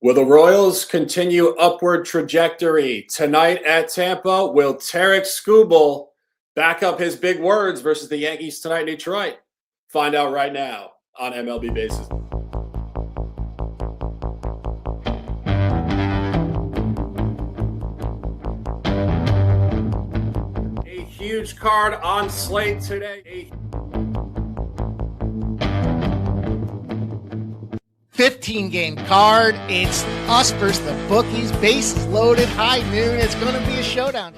Will the Royals continue upward trajectory tonight at Tampa? Will Tarek Skubal back up his big words versus the Yankees tonight in Detroit? Find out right now on MLB Bases. A huge card on slate today. 15-game card. It's us versus the bookies. Bases loaded, high noon. It's going to be a showdown.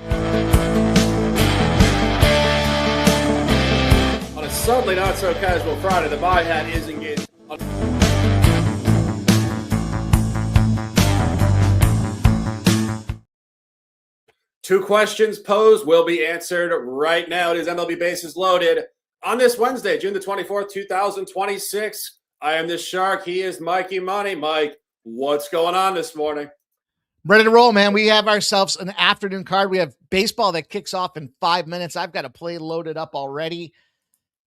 On a suddenly not so casual Friday, the buy hat is engaged. Two questions posed will be answered right now. It is MLB Bases Loaded on this Wednesday, June the 24th, 2026. I am the Shark. He is Mikey Money. Mike, what's going on this morning? Ready to roll, man. We have ourselves an afternoon card. We have baseball that kicks off in 5 minutes. I've got a play loaded up already,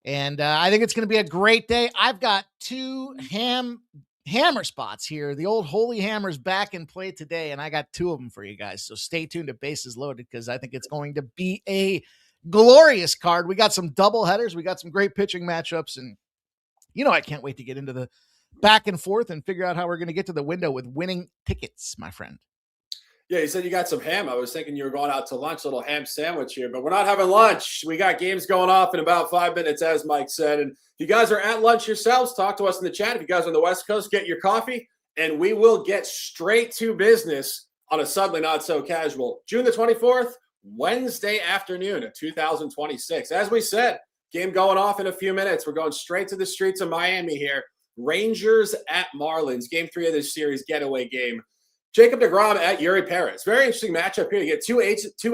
and I think it's going to be a great day. I've got two hammer spots here. The old Holy Hammer's back in play today, and I got two of them for you guys. So stay tuned to Bases Loaded because I think it's going to be a glorious card. We got some double headers. We got some great pitching matchups, and I can't wait to get into the back and forth and figure out how we're going to get to the window with winning tickets, my friend. Yeah, you said you got some ham. I was thinking you were going out to lunch, a little ham sandwich here, but we're not having lunch. We got games going off in about 5 minutes, as Mike said. And if you guys are at lunch yourselves, talk to us in the chat. If you guys are on the West Coast, get your coffee, and we will get straight to business on a suddenly not so casual June the 24th, Wednesday afternoon of 2026. As we said, game going off in a few minutes. We're going straight to the streets of Miami here. Rangers at Marlins. Game 3 of this series, getaway game. Jacob deGrom at Yuri Perez. Very interesting matchup here. You get two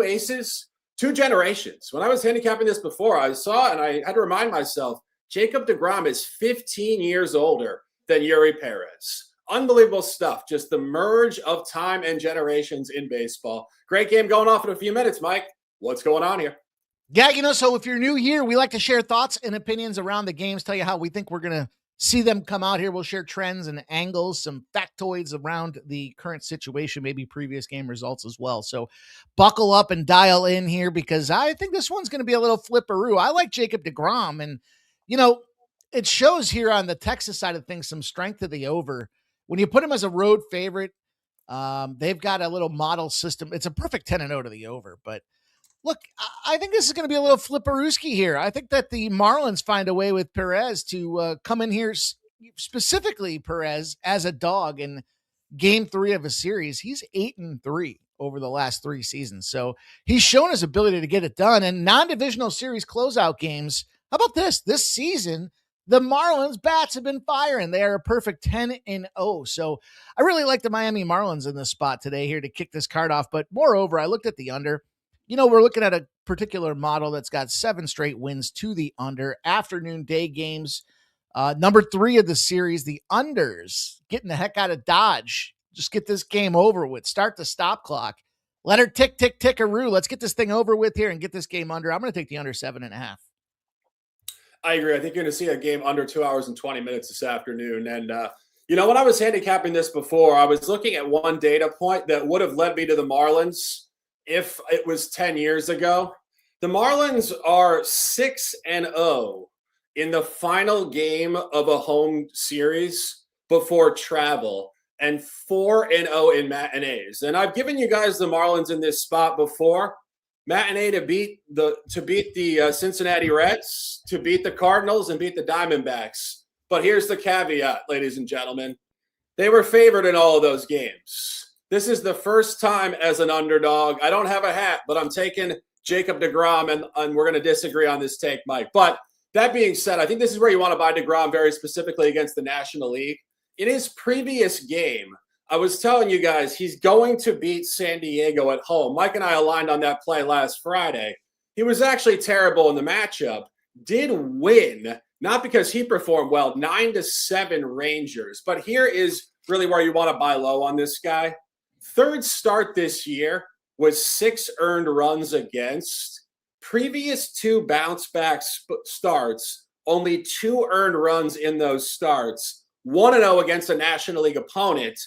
aces, two generations. When I was handicapping this before, I saw, and I had to remind myself, Jacob deGrom is 15 years older than Yuri Perez. Unbelievable stuff. Just the merge of time and generations in baseball. Great game going off in a few minutes, Mike. What's going on here? Yeah, so if you're new here, we like to share thoughts and opinions around the games, tell you how we think we're going to see them come out here. We'll share trends and angles, some factoids around the current situation, maybe previous game results as well. So buckle up and dial in here because I think this one's going to be a little flipperoo. I like Jacob deGrom, and, it shows here on the Texas side of things some strength to the over. When you put him as a road favorite, they've got a little model system. It's a perfect 10-0 to the over, but look, I think this is going to be a little flipperooski here. I think that the Marlins find a way with Perez to come in here, specifically Perez, as a dog in game 3 of a series. He's 8-3 over the last 3 seasons. So he's shown his ability to get it done. And non-divisional series closeout games, how about this? This season, the Marlins bats have been firing. They are a perfect 10-0. So I really like the Miami Marlins in this spot today here to kick this card off. But moreover, I looked at the under. We're looking at a particular model that's got 7 straight wins to the under. Afternoon day games, number 3 of the series, the unders, getting the heck out of Dodge. Just get this game over with. Start the stop clock. Let her tick, tick, tickaroo. Let's get this thing over with here and get this game under. I'm going to take the under 7.5. I agree. I think you're going to see a game under 2 hours and 20 minutes this afternoon. And, when I was handicapping this before, I was looking at one data point that would have led me to the Marlins if it was 10 years ago. The Marlins are 6-0 in the final game of a home series before travel and 4-0 in matinees. And I've given you guys the Marlins in this spot before. Matinee to beat the Cincinnati Reds, to beat the Cardinals, and beat the Diamondbacks. But here's the caveat, ladies and gentlemen. They were favored in all of those games. This is the first time as an underdog. I don't have a hat, but I'm taking Jacob deGrom, and we're going to disagree on this take, Mike. But that being said, I think this is where you want to buy deGrom very specifically against the National League. In his previous game, I was telling you guys he's going to beat San Diego at home. Mike and I aligned on that play last Friday. He was actually terrible in the matchup, did win, not because he performed well, 9-7 Rangers. But here is really where you want to buy low on this guy. Third start this year was 6 earned runs against. Previous 2 bounce back starts, only 2 earned runs in those starts. 1-0 against a National League opponent.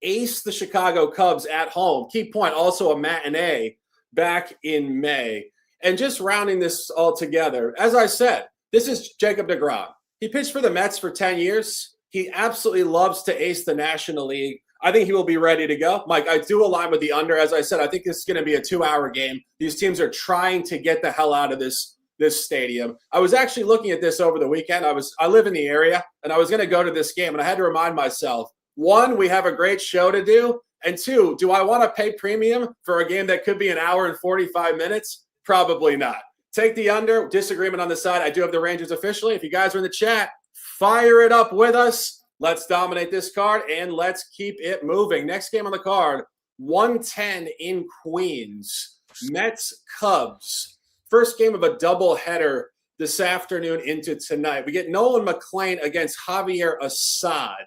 aced the Chicago Cubs at home. Key point, also a matinee back in May. And just rounding this all together, as I said, this is Jacob deGrom. He pitched for the Mets for 10 years. He absolutely loves to ace the National League. I think he will be ready to go. Mike, I do align with the under. As I said, I think this is going to be a 2-hour game. These teams are trying to get the hell out of this stadium. I was actually looking at this over the weekend. I live in the area, and I was going to go to this game, and I had to remind myself, one, we have a great show to do, and two, do I want to pay premium for a game that could be an hour and 45 minutes? Probably not. Take the under. Disagreement on the side. I do have the Rangers officially. If you guys are in the chat, fire it up with us. Let's dominate this card, and let's keep it moving. Next game on the card, 110 in Queens. Mets, Cubs. First game of a doubleheader this afternoon into tonight. We get Nolan McLean against Javier Assad.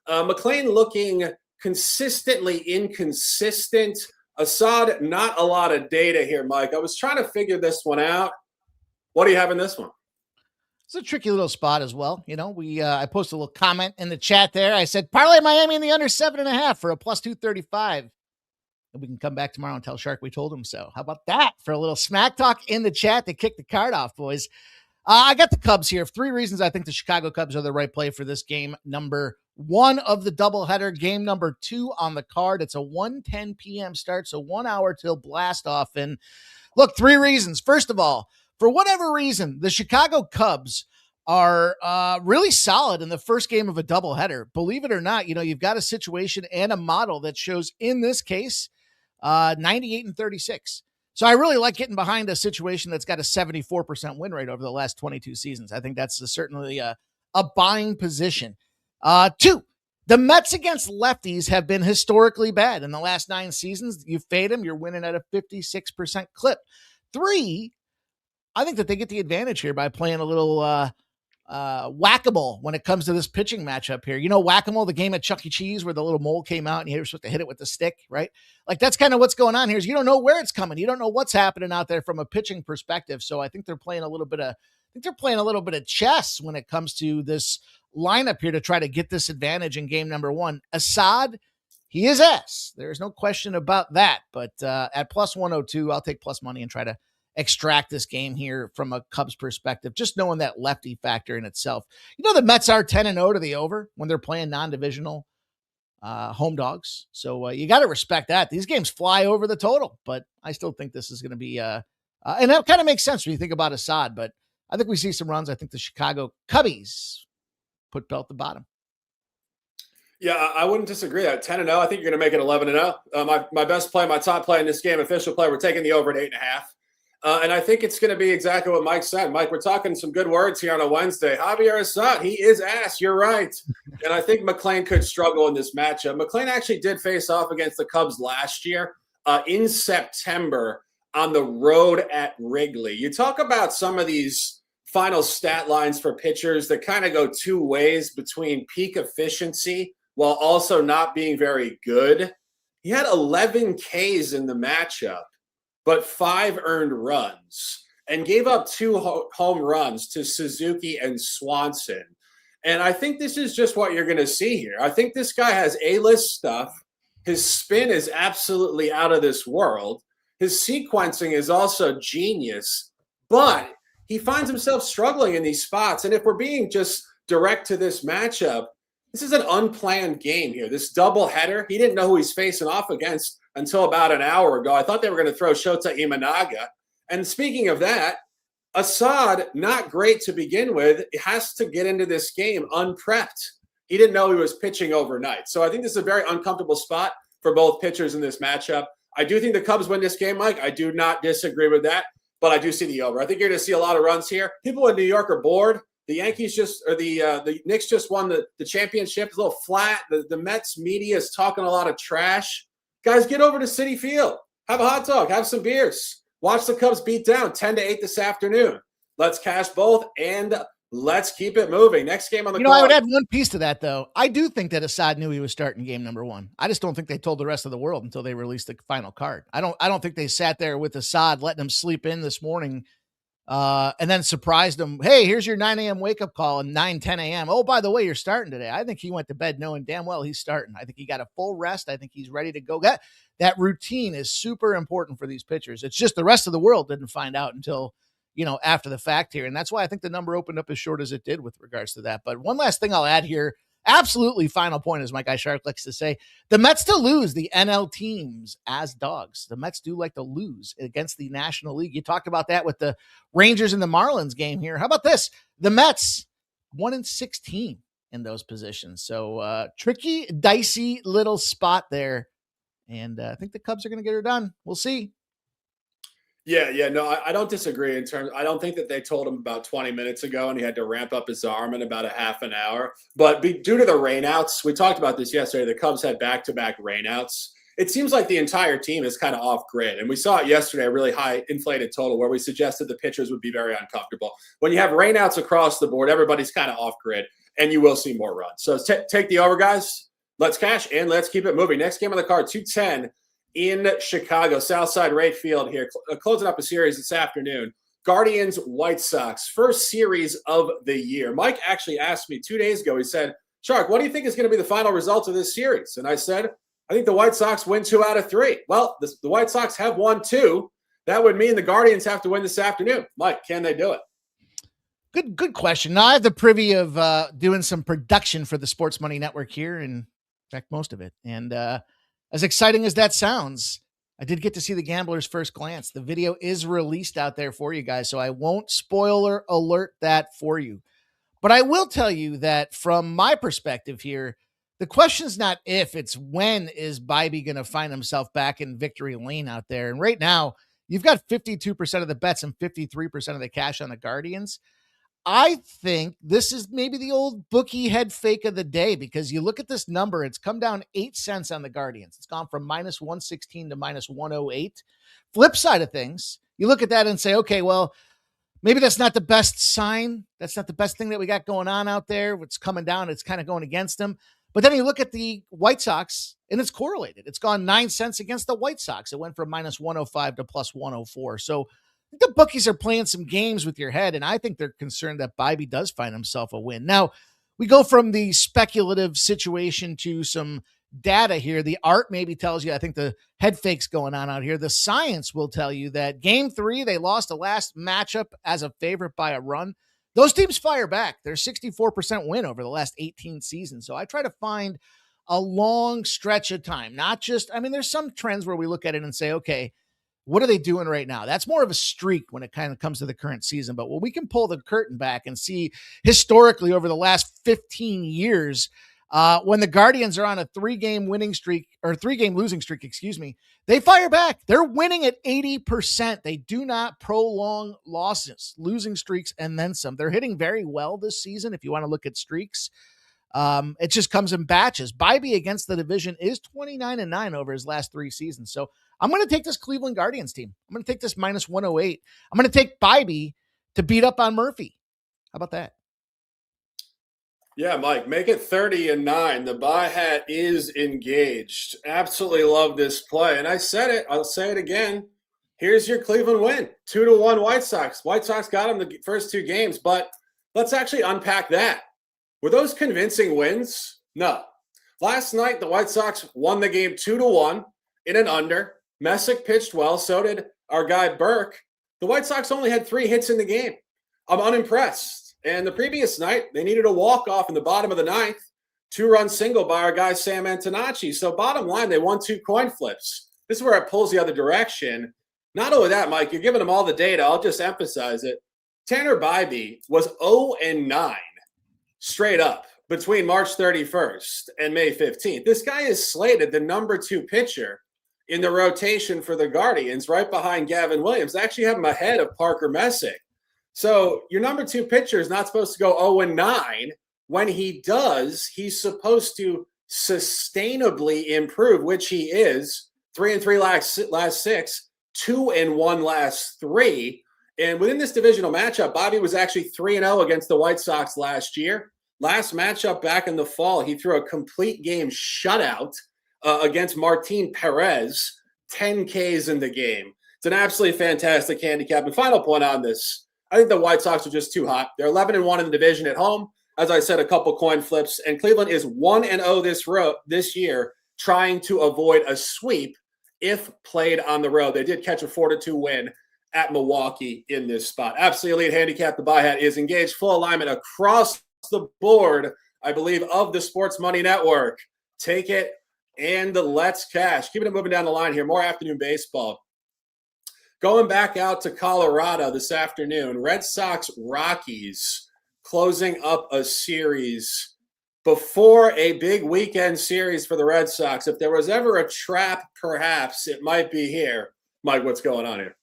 McLean looking consistently inconsistent. Assad, not a lot of data here, Mike. I was trying to figure this one out. What do you have in this one? It's a tricky little spot as well. You know, I posted a little comment in the chat there. I said, parlay Miami in the under 7.5 for a plus 235. And we can come back tomorrow and tell Shark we told him so. How about that for a little smack talk in the chat to kick the card off, boys? I got the Cubs here. 3 reasons I think the Chicago Cubs are the right play for this game. Number 1 of the doubleheader, game number 2 on the card. It's a 1:10 p.m. start, so 1 hour till blast off. And look, 3 reasons. First of all, for whatever reason, the Chicago Cubs are really solid in the first game of a doubleheader. Believe it or not, you know, you've got a situation and a model that shows, in this case, 98 and 36. So I really like getting behind a situation that's got a 74% win rate over the last 22 seasons. I think that's certainly a buying position. 2, the Mets against lefties have been historically bad in the last 9 seasons. You fade them, you're winning at a 56% clip. 3, I think that they get the advantage here by playing a little whack-a-mole when it comes to this pitching matchup here. You know, whack-a-mole, the game at Chuck E. Cheese where the little mole came out and you were supposed to hit it with the stick, right? Like, that's kind of what's going on here is you don't know where it's coming. You don't know what's happening out there from a pitching perspective. So I think they're playing a little bit of chess when it comes to this lineup here to try to get this advantage in game number 1. Assad, he is S. There's no question about that. But at plus 102, I'll take plus money and try to extract this game here from a Cubs perspective, just knowing that lefty factor in itself. You know, the Mets are 10-0 to the over when they're playing non-divisional home dogs. So you got to respect that. These games fly over the total, but I still think this is going to be, and that kind of makes sense when you think about Assad, but I think we see some runs. I think the Chicago Cubbies put belt to bottom. Yeah, I wououldn't disagree. At 10-0, I think you're going to make it 11-0. My best play, my top play in this game, official play, we're taking the over at 8.5. And I think it's going to be exactly what Mike said. Mike, we're talking some good words here on a Wednesday. Javier Assad, he is ass. You're right. And I think McLean could struggle in this matchup. McLean actually did face off against the Cubs last year in September on the road at Wrigley. You talk about some of these final stat lines for pitchers that kind of go 2 ways between peak efficiency while also not being very good. He had 11 Ks in the matchup, but 5 earned runs and gave up 2 home runs to Suzuki and Swanson. And I think this is just what you're going to see here. I think this guy has A-list stuff. His spin is absolutely out of this world. His sequencing is also genius, but he finds himself struggling in these spots. And if we're being just direct to this matchup, this is an unplanned game here. This doubleheader, he didn't know who he's facing off against until about an hour ago. I thought they were going to throw Shota Imanaga. And speaking of that, Assad, not great to begin with, has to get into this game unprepped. He didn't know he was pitching overnight. So I think this is a very uncomfortable spot for both pitchers in this matchup. I do think the Cubs win this game, Mike. I do not disagree with that, but I do see the over. I think you're going to see a lot of runs here. People in New York are bored. The Yankees the Knicks just won the championship. It's a little flat. The Mets media is talking a lot of trash. Guys, get over to Citi Field. Have a hot dog. Have some beers. Watch the Cubs beat down 10-8 this afternoon. Let's cash both, and let's keep it moving. Next game on the card. I would add one piece to that, though. I do think that Assad knew he was starting game number 1. I just don't think they told the rest of the world until they released the final card. I don't think they sat there with Assad letting him sleep in this morning and then surprised him. Hey, here's your 9 a.m. wake up call and 10 a.m. Oh, by the way, you're starting today. I think he went to bed knowing damn well he's starting. I think he got a full rest. I think he's ready to go. That routine is super important for these pitchers. It's just the rest of the world didn't find out until, after the fact here. And that's why I think the number opened up as short as it did with regards to that. But one last thing I'll add here. Absolutely final point, as my guy Shark likes to say, the Mets to lose the NL teams as dogs. The Mets do like to lose against the National League. You talked about that with the Rangers and the Marlins game here. How about this? The Mets 1-16 in those positions. So tricky, dicey little spot there. And I think the Cubs are going to get her done. We'll see. Yeah, no, I don't disagree in terms. I don't think that they told him about 20 minutes ago and he had to ramp up his arm in about a half an hour. But due to the rainouts, we talked about this yesterday. The Cubs had back-to-back rainouts. It seems like the entire team is kind of off grid. And we saw it yesterday, a really high inflated total where we suggested the pitchers would be very uncomfortable. When you have rainouts across the board, everybody's kind of off grid and you will see more runs. So take the over, guys. Let's cash and let's keep it moving. Next game on the card, 210. In Chicago, Southside Rate Field here, closing up a series this afternoon. Guardians, White Sox, first series of the year. Mike actually asked me 2 days ago, he said, Shark, what do you think is going to be the final result of this series? And I said, I think the White Sox win 2 out of 3. Well, the White Sox have won 2. That would mean the Guardians have to win this afternoon. Mike, can they do it? Good question. Now I have the privy of doing some production for the Sports Money Network here, and in fact, most of it. And as exciting as that sounds, I did get to see the Gambler's First Glance. The video is released out there for you guys, so I won't spoiler alert that for you. But I will tell you that from my perspective here, the question is not if, it's when is Bybee going to find himself back in victory lane out there. And right now, you've got 52% of the bets and 53% of the cash on the Guardians. I think this is maybe the old bookie head fake of the day, because you look at this number, it's come down 8 cents on the Guardians. It's gone from minus 116 to minus 108. Flip side of things, you look at that and say, okay, well, maybe that's not the best sign. That's not the best thing that we got going on out there. What's coming down, it's kind of going against them. But then you look at the White Sox and it's correlated. It's gone 9 cents against the White Sox. It went from minus 105 to plus 104. So the bookies are playing some games with your head, and I think they're concerned that Bybee does find himself a win. Now, we go from the speculative situation to some data here. The art maybe tells you, I think the head fake's going on out here. The science will tell you that game 3, they lost the last matchup as a favorite by a run. Those teams fire back. They're 64% win over the last 18 seasons. So I try to find a long stretch of time, not just, there's some trends where we look at it and say, okay, what are they doing right now? That's more of a streak when it kind of comes to the current season. But when we can pull the curtain back and see historically over the last 15 years, when the Guardians are on a 3-game winning streak or 3-game losing streak, they fire back. They're winning at 80%. They do not prolong losses, losing streaks, and then some. They're hitting very well this season. If you want to look at streaks, it just comes in batches. Bybee against the division is 29-9 over his last 3 seasons. So I'm going to take this Cleveland Guardians team. I'm going to take this minus 108. I'm going to take Bybee to beat up on Murphy. How about that? Yeah, Mike, make it 30-9. The buy hat is engaged. Absolutely love this play. And I said it. I'll say it again. Here's your Cleveland win. 2-1 White Sox. White Sox got them the first 2 games, but let's actually unpack that. Were those convincing wins? No. Last night, the White Sox won the game 2-1 in an under. Messick pitched well. So did our guy Burke. The White Sox only had 3 hits in the game. I'm unimpressed. And the previous night, they needed a walk-off in the bottom of the 9th. 2-run single by our guy Sam Antonacci. So bottom line, they won 2 coin flips. This is where it pulls the other direction. Not only that, Mike, you're giving them all the data. I'll just emphasize it. Tanner Bybee was 0-9 straight up between March 31st and May 15th. This guy is slated the number 2 pitcher in the rotation for the Guardians, right behind Gavin Williams. They actually have him ahead of Parker Messick. So your number 2 pitcher is not supposed to go 0-9. When he does, he's supposed to sustainably improve, which he is. 3-3 last 6, 2-1 last 3. And within this divisional matchup, Bybee was actually 3-0 against the White Sox last year. Last matchup back in the fall, he threw a complete game shutout against Martin Perez, 10 Ks in the game. It's an absolutely fantastic handicap. And final point on this, I think the White Sox are just too hot. They're 11-1 in the division at home. As I said, a couple coin flips, and Cleveland is 1-0 this year, trying to avoid a sweep if played on the road. They did catch a 4-2 win at Milwaukee in this spot. Absolutely elite handicap. The buy hat is engaged. Full alignment across the board, I believe, of the Sports Money Network. Take it and let's cash. Keeping it moving down the line here. More afternoon baseball. Going back out to Colorado this afternoon. Red Sox Rockies closing up a series before a big weekend series for the Red Sox. If there was ever a trap, perhaps it might be here. Mike, what's going on here?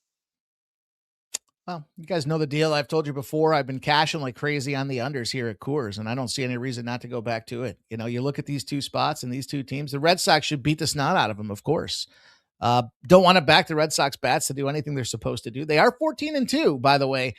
Well, you guys know the deal. I've told you before, I've been cashing like crazy on the unders here at Coors, and I don't see any reason not to go back to it. You know, you look at these two spots and these two teams, the Red Sox should beat the snot out of them, of course. Don't want to back the Red Sox bats to do anything they're supposed to do. They are 14-2, by the way.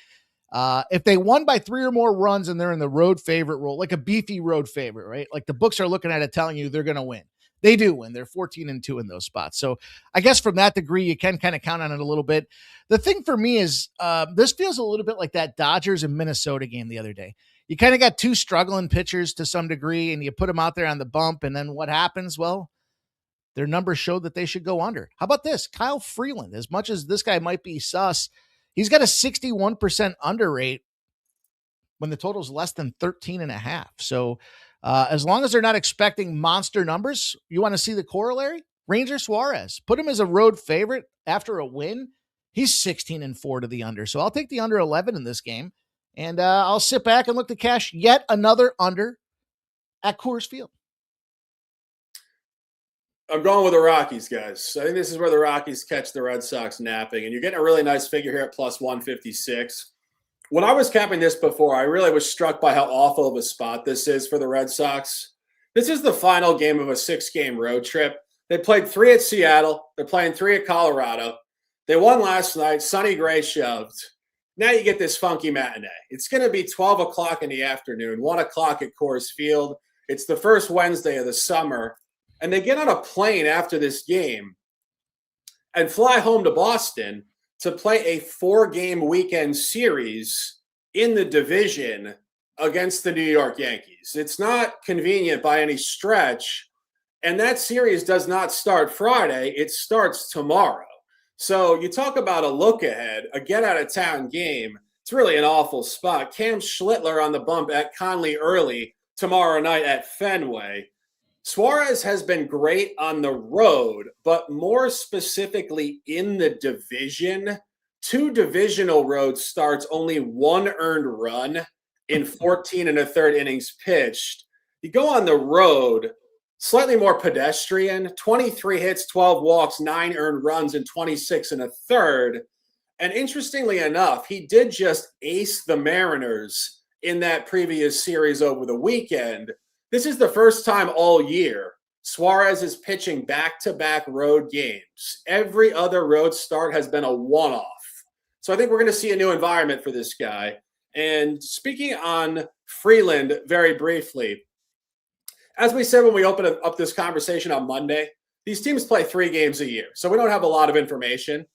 If they won by 3 or more runs and they're in the road favorite role, like a beefy road favorite, right? Like the books are looking at it, telling you they're going to win. They do win. They're 14-2 in those spots. So I guess from that degree, you can kind of count on it a little bit. The thing for me is this feels a little bit like that Dodgers and Minnesota game the other day. You kind of got two struggling pitchers to some degree, and you put them out there on the bump, and then what happens? Well, their numbers show that they should go under. How about this? Kyle Freeland, as much as this guy might be sus, he's got a 61% under rate when the total is less than 13.5. So as long as they're not expecting monster numbers, you want to see the corollary? Ranger Suarez, put him as a road favorite after a win. He's 16-4 to the under. So I'll take the under 11 in this game, and I'll sit back and look to cash yet another under at Coors Field. I'm going with the Rockies, guys. I think this is where the Rockies catch the Red Sox napping, and you're getting a really nice figure here at plus 156. When I was capping this before, I really was struck by how awful of a spot this is for the Red Sox. This is the final game of a 6-game road trip. They played 3 at Seattle. They're playing 3 at Colorado. They won last night. Sonny Gray shoved. Now you get this funky matinee. It's going to be 12 o'clock in the afternoon, 1 o'clock at Coors Field. It's the first Wednesday of the summer. And they get on a plane after this game and fly home to Boston to play a 4-game weekend series in the division against the New York Yankees. It's not convenient by any stretch. And that series does not start Friday. It starts tomorrow. So you talk about a look ahead, a get out of town game. It's really an awful spot. Cam Schlittler on the bump at Conley early tomorrow night at Fenway. Suarez has been great on the road, but more specifically in the division, 2 divisional road starts, only 1 earned run in 14 1/3 innings pitched. You go on the road, slightly more pedestrian, 23 hits, 12 walks, 9 earned runs in 26 1/3. And interestingly enough, he did just ace the Mariners in that previous series over the weekend. This is the first time all year Suarez is pitching back-to-back road games. Every other road start has been a one-off. So I think we're going to see a new environment for this guy. And speaking on Freeland very briefly, as we said when we opened up this conversation on Monday, these teams play 3 games a year. So we don't have a lot of information.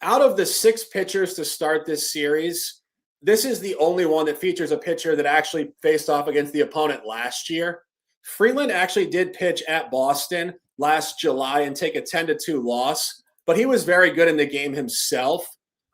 Out of the 6 pitchers to start this series, this is the only one that features a pitcher that actually faced off against the opponent last year. Freeland actually did pitch at Boston last July and take a 10-2 loss, but he was very good in the game himself.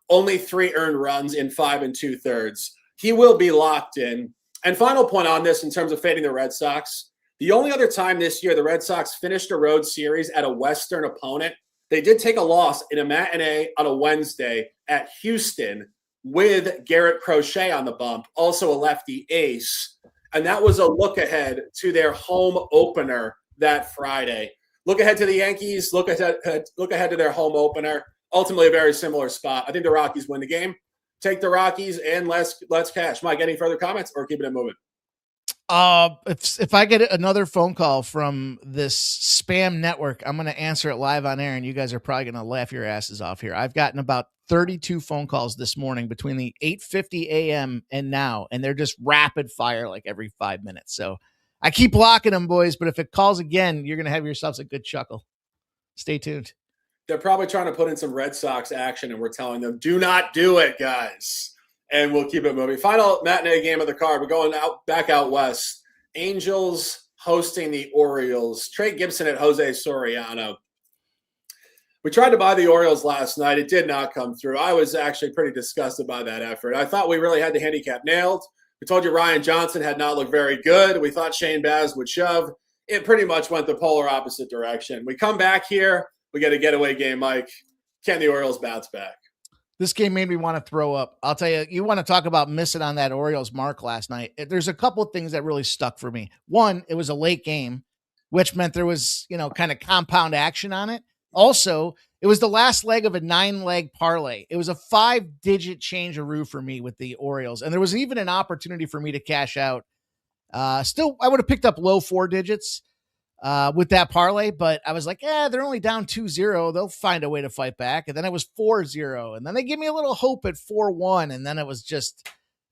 Only 3 earned runs in 5 2/3. He will be locked in. And final point on this in terms of fading the Red Sox, the only other time this year the Red Sox finished a road series at a Western opponent, they did take a loss in a matinee on a Wednesday at Houston with Garrett Crochet on the bump, also a lefty ace. And that was a look ahead to their home opener that Friday. Look ahead to the Yankees, look ahead to their home opener. Ultimately a very similar spot. I think the Rockies win the game. Take the Rockies and let's cash. Mike, any further comments or keeping it moving? If I get another phone call from this spam network, I'm going to answer it live on air, and you guys are probably going to laugh your asses off here. I've gotten about 32 phone calls this morning between the 8:50 a.m. and now, and they're just rapid fire like every 5 minutes. So I keep blocking them, boys, but if it calls again, you're going to have yourselves a good chuckle. Stay tuned. They're probably trying to put in some Red Sox action, and we're telling them, do not do it, guys. and we'll keep it moving. Final matinee game of the card. We're going back out west. Angels hosting the Orioles. Trey Gibson at Jose Soriano. We tried to buy the Orioles last night. It did not come through. I was actually pretty disgusted by that effort. I thought we really had the handicap nailed. We told you Ryan Johnson had not looked very good. We thought Shane Baz would shove. It pretty much went the polar opposite direction. We come back here. We get a getaway game, Mike. Can the Orioles bounce back? This game made me want to throw up. I'll tell you, you want to talk about missing on that Orioles mark last night. There's a couple of things that really stuck for me. One, it was a late game, which meant there was, kind of compound action on it. Also, it was the last leg of a 9-leg parlay. It was a 5-digit change-a-roo for me with the Orioles. And there was even an opportunity for me to cash out. Still, I would have picked up low 4 digits with that parlay, but I was like, they're only down 2-0. They'll find a way to fight back. And then it was 4-0. And then they gave me a little hope at 4-1. And then it was just,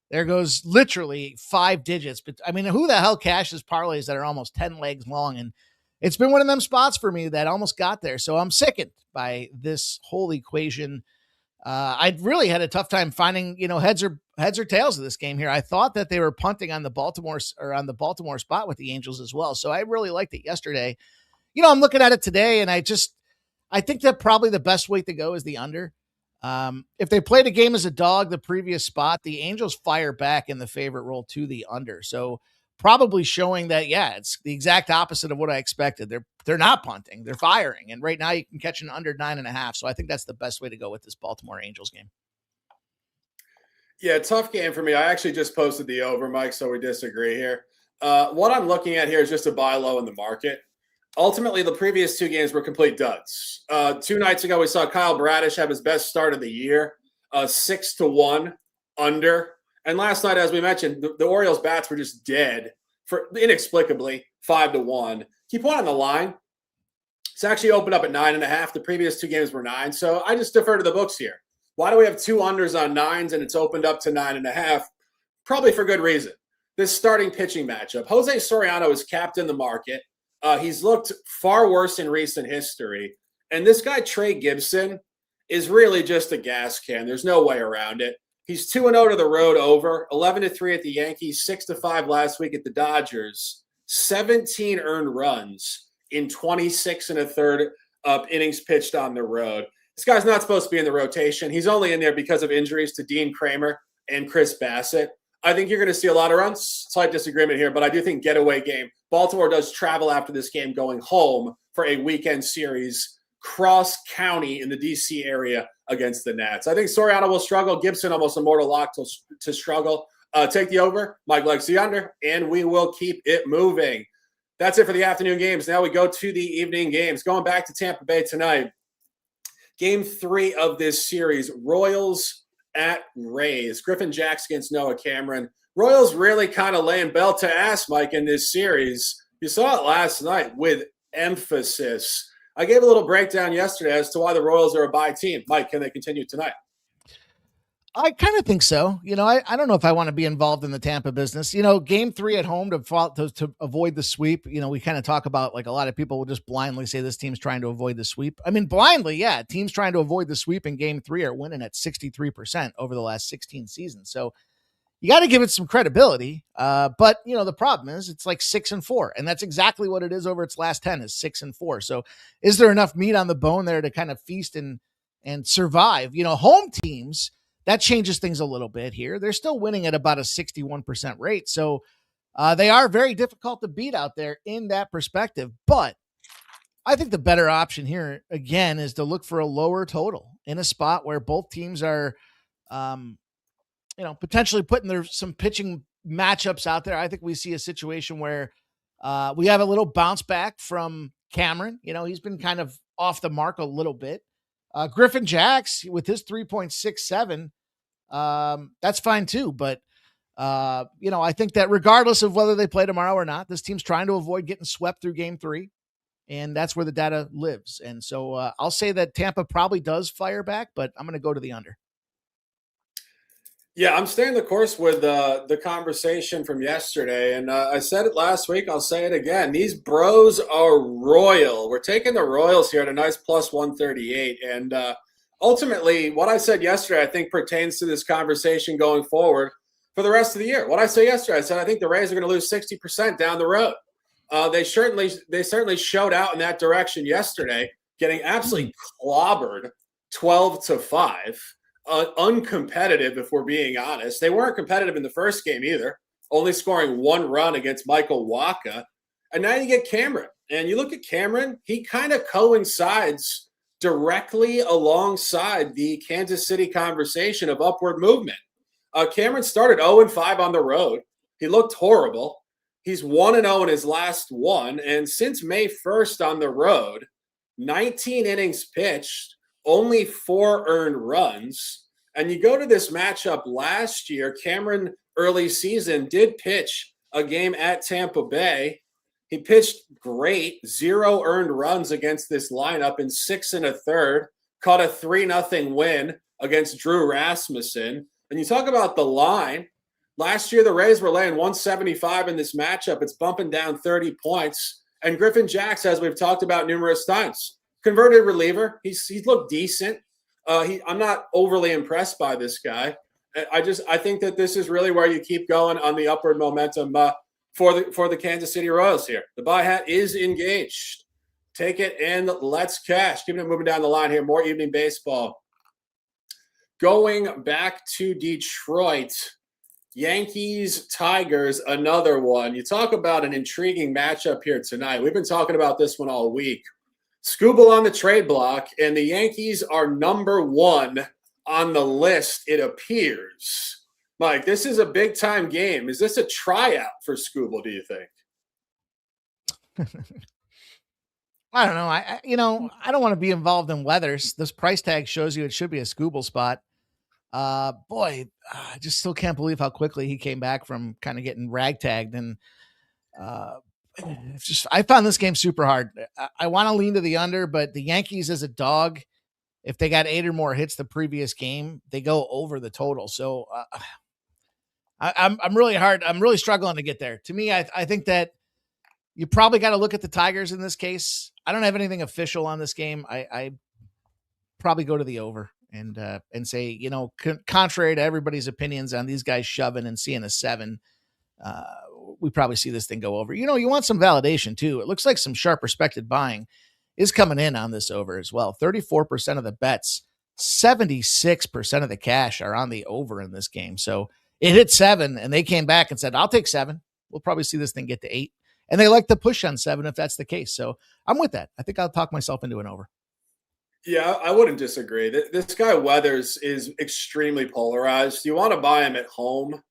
there goes literally 5 digits. But I mean, who the hell cashes parlays that are almost 10 legs long? And it's been one of them spots for me that almost got there. So I'm sickened by this whole equation. I really had a tough time finding, heads or tails of this game here. I thought that they were punting on the Baltimore spot with the Angels as well. So I really liked it yesterday. I'm looking at it today and I think that probably the best way to go is the under. If they played a game as a dog, the previous spot, the Angels fire back in the favorite role to the under. So probably showing that, it's the exact opposite of what I expected. They're not punting, they're firing. And right now you can catch an under 9.5. So I think that's the best way to go with this Baltimore Angels game. Yeah, tough game for me. I actually just posted the over, Mike, so we disagree here. What I'm looking at here is just a buy low in the market. Ultimately, the previous 2 games were complete duds. 2 nights ago, we saw Kyle Bradish have his best start of the year, 6-1 under. And last night, as we mentioned, the Orioles bats were just dead for inexplicably 5-1. Keep one on the line. It's actually opened up at 9.5. The previous 2 games were 9. So I just defer to the books here. Why do we have 2 unders on 9s and it's opened up to 9.5? Probably for good reason. This starting pitching matchup. Jose Soriano is capped in the market. He's looked far worse in recent history. And this guy, Trey Gibson, is really just a gas can. There's no way around it. He's 2-0 to the road over, 11-3 at the Yankees, 6-5 last week at the Dodgers, 17 earned runs in 26 1/3 innings pitched on the road. This guy's not supposed to be in the rotation. He's only in there because of injuries to Dean Kramer and Chris Bassett. I think you're going to see a lot of runs. Slight disagreement here, but I do think getaway game. Baltimore does travel after this game going home for a weekend series cross-county in the D.C. area against the Nats. I think Soriano will struggle. Gibson, almost a mortal lock to struggle. Take the over. Mike likes the under, and we will keep it moving. That's it for the afternoon games. Now we go to the evening games. Going back to Tampa Bay tonight. Game 3 of this series, Royals at Rays. Griffin Jacks against Noah Cameron. Royals really kind of laying bell to ass, Mike, in this series. You saw it last night with emphasis. I gave a little breakdown yesterday as to why the Royals are a buy team. Mike, can they continue tonight? I kind of think so. I don't know if I want to be involved in the Tampa business. Game 3 at home to avoid the sweep. We kind of talk about, like, a lot of people will just blindly say this team's trying to avoid the sweep. I mean, blindly, yeah. Teams trying to avoid the sweep in Game 3 are winning at 63% over the last 16 seasons. So you got to give it some credibility. But the problem is it's like 6-4, and that's exactly what it is over its last 10 is 6-4. So is there enough meat on the bone there to kind of feast and survive? Home teams, that changes things a little bit here. They're still winning at about a 61% rate. So they are very difficult to beat out there in that perspective. But I think the better option here, again, is to look for a lower total in a spot where both teams are, potentially putting some pitching matchups out there. I think we see a situation where we have a little bounce back from Cameron. He's been kind of off the mark a little bit. Griffin Jacks with his 3.67, that's fine too. But, I think that regardless of whether they play tomorrow or not, this team's trying to avoid getting swept through Game 3. And that's where the data lives. And so I'll say that Tampa probably does fire back, but I'm going to go to the under. Yeah, I'm staying the course with the conversation from yesterday. And I said it last week. I'll say it again. These bros are royal. We're taking the Royals here at a nice plus 138. And ultimately, what I said yesterday, I think pertains to this conversation going forward for the rest of the year. What I said yesterday, I said I think the Rays are going to lose 60% down the road. They certainly showed out in that direction yesterday, getting absolutely clobbered 12-5. Uncompetitive, if we're being honest. They weren't competitive in the first game either, only scoring 1 run against Michael Wacha. And now you get Cameron. And you look at Cameron, he kind of coincides directly alongside the Kansas City conversation of upward movement. Cameron started 0-5 on the road. He looked horrible. He's 1-0 in his last one. And since May 1st on the road, 19 innings pitched, only 4 earned runs. And you go to this matchup last year, Cameron early season did pitch a game at Tampa Bay. He pitched great, 0 earned runs against this lineup in 6 1/3, caught a 3-0 win against Drew Rasmussen. And you talk about the line. Last year, the Rays were laying 175 in this matchup. It's bumping down 30 points. And Griffin Jax, as we've talked about numerous times, converted reliever. He's looked decent. I'm not overly impressed by this guy. I think that this is really where you keep going on the upward momentum for the Kansas City Royals here. The buy hat is engaged. Take it and let's cash. Keeping it moving down the line here. More evening baseball. Going back to Detroit. Yankees, Tigers, another one. You talk about an intriguing matchup here tonight. We've been talking about this one all week. Skubal on the trade block, and the Yankees are number 1 on the list, it appears. Mike, this is a big-time game. Is this a tryout for Skubal, do you think? I don't know. I don't want to be involved in weathers. This price tag shows you it should be a Skubal spot. I just still can't believe how quickly he came back from kind of getting ragtagged. And I found this game super hard. I want to lean to the under, but the Yankees as a dog, if they got 8 or more hits the previous game, they go over the total. So I'm really hard. I'm really struggling to get there. To me, I think that you probably got to look at the Tigers in this case. I don't have anything official on this game. I probably go to the over and say, contrary to everybody's opinions on these guys shoving and seeing a 7, we probably see this thing go over. You want some validation too. It looks like some sharp respected buying is coming in on this over as well. 34% of the bets, 76% of the cash are on the over in this game. So it hit 7 and they came back and said, I'll take 7. We'll probably see this thing get to 8. And they like to push on 7 if that's the case. So I'm with that. I think I'll talk myself into an over. Yeah, I wouldn't disagree. This guy Weathers is extremely polarized. You want to buy him at home.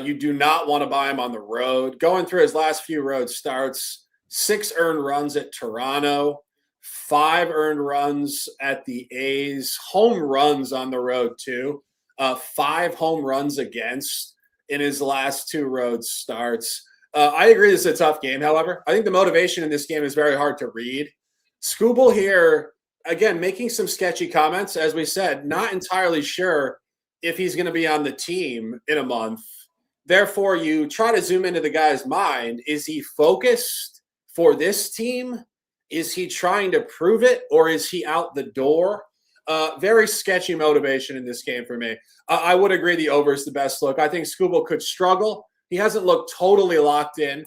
You do not want to buy him on the road. Going through his last few road starts, 6 earned runs at Toronto, 5 earned runs at the A's, home runs on the road too, 5 home runs against in his last 2 road starts. I agree this is a tough game, however. I think the motivation in this game is very hard to read. Skubal here, again, making some sketchy comments, as we said, not entirely sure if he's going to be on the team in a month. Therefore, you try to zoom into the guy's mind. Is he focused for this team? Is he trying to prove it, or is he out the door? Very sketchy motivation in this game for me. I would agree the over is the best look. I think Skubal could struggle. He hasn't looked totally locked in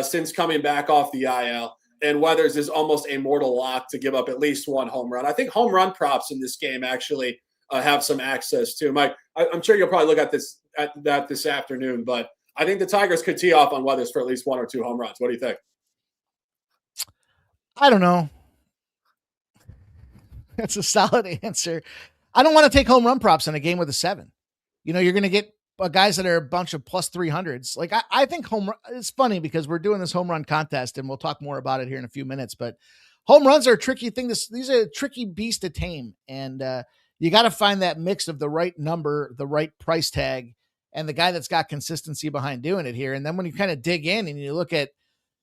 since coming back off the IL. And Weathers is almost a mortal lock to give up at least 1 home run. I think home run props in this game actually have some access to. Mike, I'm sure you'll probably look at that this afternoon, but I think the Tigers could tee off on Weathers for at least 1 or 2 home runs. What do you think? I don't know. That's a solid answer. I don't want to take home run props in a game with a 7. You're going to get guys that are a bunch of plus 300s. Like I think it's funny because we're doing this home run contest and we'll talk more about it here in a few minutes, but home runs are a tricky thing. These are a tricky beast to tame. And you got to find that mix of the right number, the right price tag, and the guy that's got consistency behind doing it here. And then when you kind of dig in and you look at,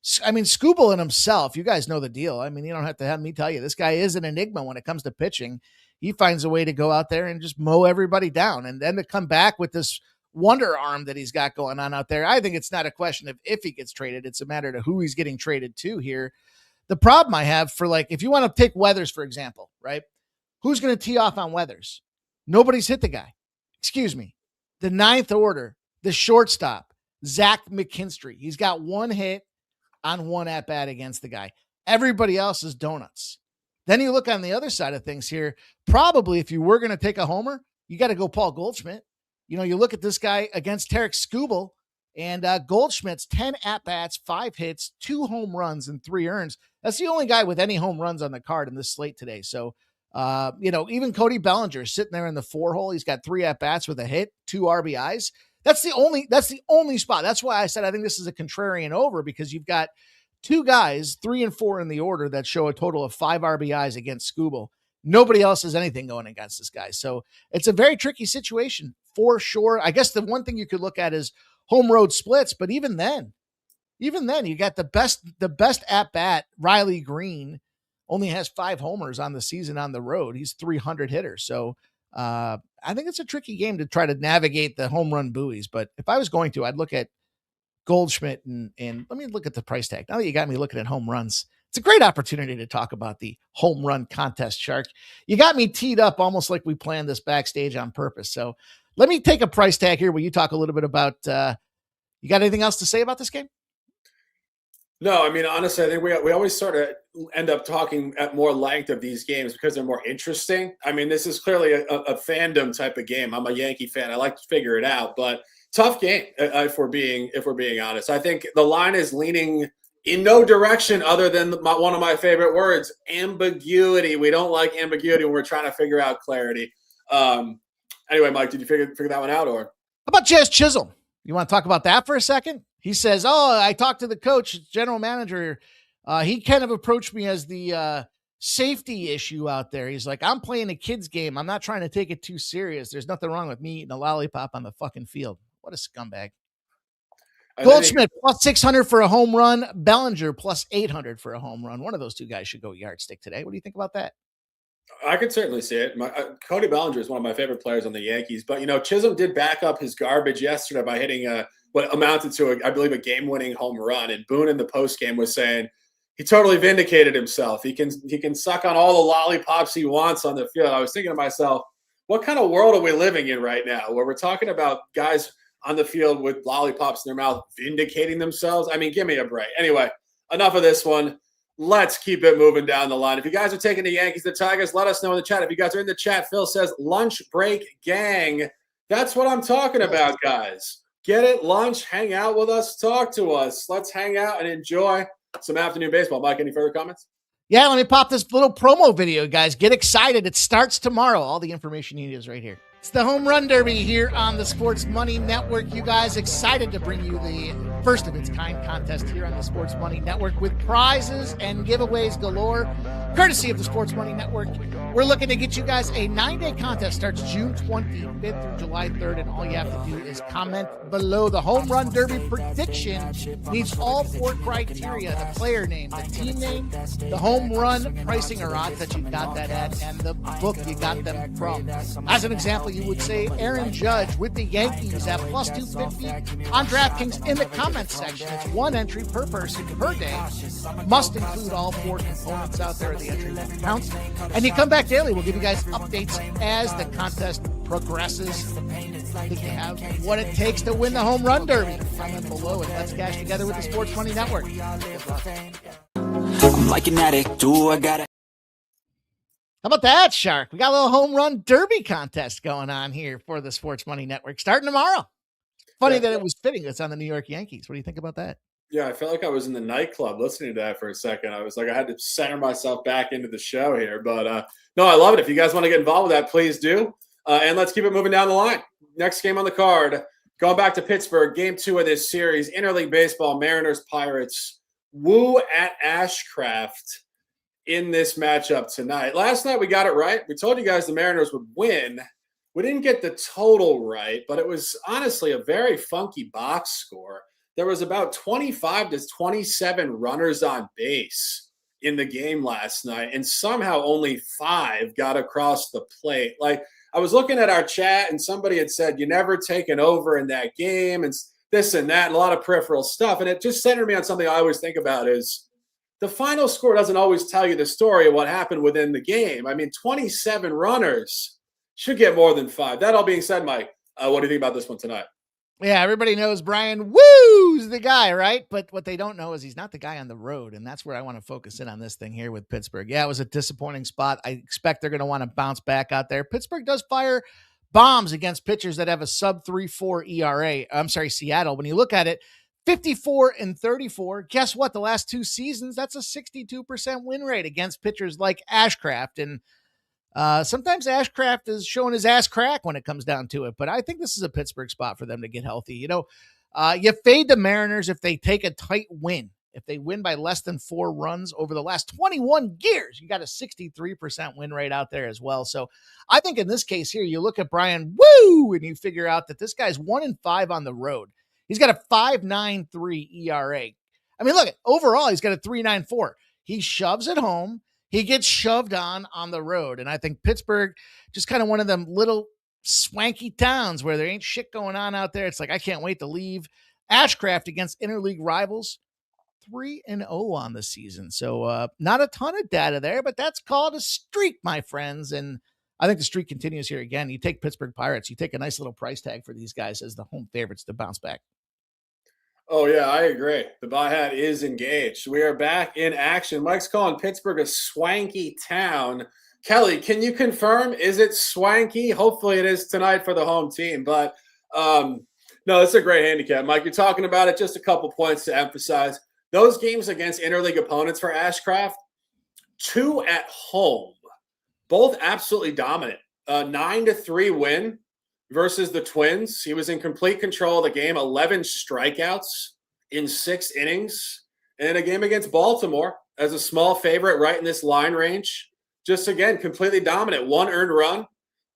Skubal in himself, you guys know the deal. You don't have to have me tell you, this guy is an enigma when it comes to pitching. He finds a way to go out there and just mow everybody down. And then to come back with this wonder arm that he's got going on out there. I think it's not a question of if he gets traded. It's a matter of who he's getting traded to here. The problem I have for if you want to take Weathers, for example, right? Who's going to tee off on Weathers? Nobody's hit the guy. Excuse me. The ninth order, the shortstop, Zach McKinstry. He's got one hit on one at-bat against the guy. Everybody else is donuts. Then you look on the other side of things here. Probably if you were going to take a homer, you got to go Paul Goldschmidt. You know, you look at this guy against Tarek Skubal, and Goldschmidt's 10 at-bats, 5 hits, 2 home runs, and 3 earns. That's the only guy with any home runs on the card in this slate today. So, even Cody Bellinger sitting there in the 4-hole. He's got 3 at-bats with a hit, 2 RBIs. That's the only spot. That's why I said I think this is a contrarian over, because you've got 2 guys, 3 and 4 in the order, that show a total of 5 RBIs against Skubal. Nobody else has anything going against this guy. So it's a very tricky situation for sure. I guess the one thing you could look at is home road splits, but even then you got the best at bat. Riley Green only has 5 homers on the season on the road. He's 300 hitter. So I think it's a tricky game to try to navigate the home run buoys. But if I was going to, I'd look at Goldschmidt and let me look at the price tag. Now that you got me looking at home runs, it's a great opportunity to talk about the home run contest, Shark. You got me teed up almost like we planned this backstage on purpose. So let me take a price tag here. Will you talk a little bit about, you got anything else to say about this game? No, I mean, honestly, I think we always sort of end up talking at more length of these games because they're more interesting. I mean, this is clearly a fandom type of game. I'm a Yankee fan. I like to figure it out, but tough game if we're being honest. I think the line is leaning in no direction other than one of my favorite words, ambiguity. We don't like ambiguity when we're trying to figure out clarity. Anyway, Mike, did you figure that one out, or? How about Jazz Chisholm? You want to talk about that for a second? He says, I talked to the coach, general manager. He kind of approached me as the safety issue out there. He's like, I'm playing a kid's game. I'm not trying to take it too serious. There's nothing wrong with me eating a lollipop on the fucking field. What a scumbag. Goldschmidt plus 600 for a home run. Bellinger plus 800 for a home run. One of those 2 guys should go yardstick today. What do you think about that? I could certainly see it. Cody Bellinger is one of my favorite players on the Yankees, but Chisholm did back up his garbage yesterday by hitting what amounted to I believe a game-winning home run. And Boone in the postgame was saying he totally vindicated himself. He can suck on all the lollipops he wants on the field. I was thinking to myself, what kind of world are we living in right now, where we're talking about guys on the field with lollipops in their mouth vindicating themselves? I mean, give me a break. Anyway, enough of this one. Let's keep it moving down the line. If you guys are taking the Yankees, the Tigers, let us know in the chat. If you guys are in the chat, Phil says lunch break gang. That's what I'm talking about, guys. Get it, lunch, hang out with us, talk to us. Let's hang out and enjoy some afternoon baseball. Mike, any further comments? Yeah, let me pop this little promo video, guys. Get excited. It starts tomorrow. All the information you need is right here. It's the Home Run Derby here on the Sports Money Network. You guys excited to bring you the first of its kind contest here on the Sports Money Network with prizes and giveaways galore, courtesy of the Sports Money Network. We're looking to get you guys a 9-day contest. Starts June 25th through July 3rd, and all you have to do is comment below. The Home Run Derby prediction needs all 4 criteria: the player name, the team name, the home run pricing or odds that you got that at, and the book you got them from. As an example, you would say Aaron Judge with the Yankees at plus 250 on DraftKings in the comments section. It's 1 entry per person per day. Must include all 4 components out there of the entry that counts. And you come back daily. We'll give you guys updates as the contest progresses. I think you have what it takes to win the Home Run Derby. Comment below, and let's cash together with the Sports Money Network. I'm like an addict. I got it. How about that, Shark? We got a little Home Run Derby contest going on here for the Sports Money Network starting tomorrow. Funny that it was fitting. It's on the New York Yankees. What do you think about that? Yeah, I felt like I was in the nightclub listening to that for a second. I was like, I had to center myself back into the show here. But no, I love it. If you guys want to get involved with that, please do. And let's keep it moving down the line. Next game on the card, going back to Pittsburgh, game 2 of this series, interleague baseball, Mariners, Pirates, Woo at Ashcraft in this matchup tonight. Last night we got it right. We told you guys the Mariners would win. We didn't get the total right, but it was honestly a very funky box score. There was about 25 to 27 runners on base in the game last night, and somehow only 5 got across the plate. Like, I was looking at our chat, and somebody had said, you never taken over in that game, and this and that, and a lot of peripheral stuff. And it just centered me on something I always think about is the final score doesn't always tell you the story of what happened within the game. I mean, 27 runners should get more than 5. That all being said, Mike, what do you think about this one tonight? Yeah, everybody knows Brian Woo's the guy, right? But what they don't know is he's not the guy on the road, and that's where I want to focus in on this thing here with Pittsburgh. Yeah, it was a disappointing spot. I expect they're going to want to bounce back out there. Pittsburgh does fire bombs against pitchers that have a sub 3.4 ERA. I'm sorry, Seattle. When you look at it, 54 and 34. Guess what? The last 2 seasons, that's a 62% win rate against pitchers like Ashcraft. And sometimes Ashcraft is showing his ass crack when it comes down to it, but I think this is a Pittsburgh spot for them to get healthy. You fade the Mariners if they take a tight win. If they win by less than 4 runs over the last 21 years, you got a 63% win rate out there as well. So I think in this case here, you look at Brian Woo and you figure out that this guy's 1-5 on the road. He's got a 5.93 ERA. I mean, look, overall, he's got a 3.94. He shoves at home. He gets shoved on the road. And I think Pittsburgh, just kind of one of them little swanky towns where there ain't shit going on out there. It's like, I can't wait to leave. Ashcraft against interleague rivals, 3-0 on the season. So not a ton of data there, but that's called a streak, my friends. And I think the streak continues here again. You take Pittsburgh Pirates, you take a nice little price tag for these guys as the home favorites to bounce back. Oh, yeah, I agree. The buy hat is engaged. We are back in action. Mike's calling Pittsburgh a swanky town. Kelly, can you confirm? Is it swanky? Hopefully it is tonight for the home team. But no, it's a great handicap. Mike, you're talking about it. Just a couple points to emphasize. Those games against interleague opponents for Ashcraft, 2 at home, both absolutely dominant. 9-3 win versus the Twins. He was in complete control of the game, 11 strikeouts in 6 innings. And in a game against Baltimore as a small favorite right in this line range, just again, completely dominant. 1 earned run,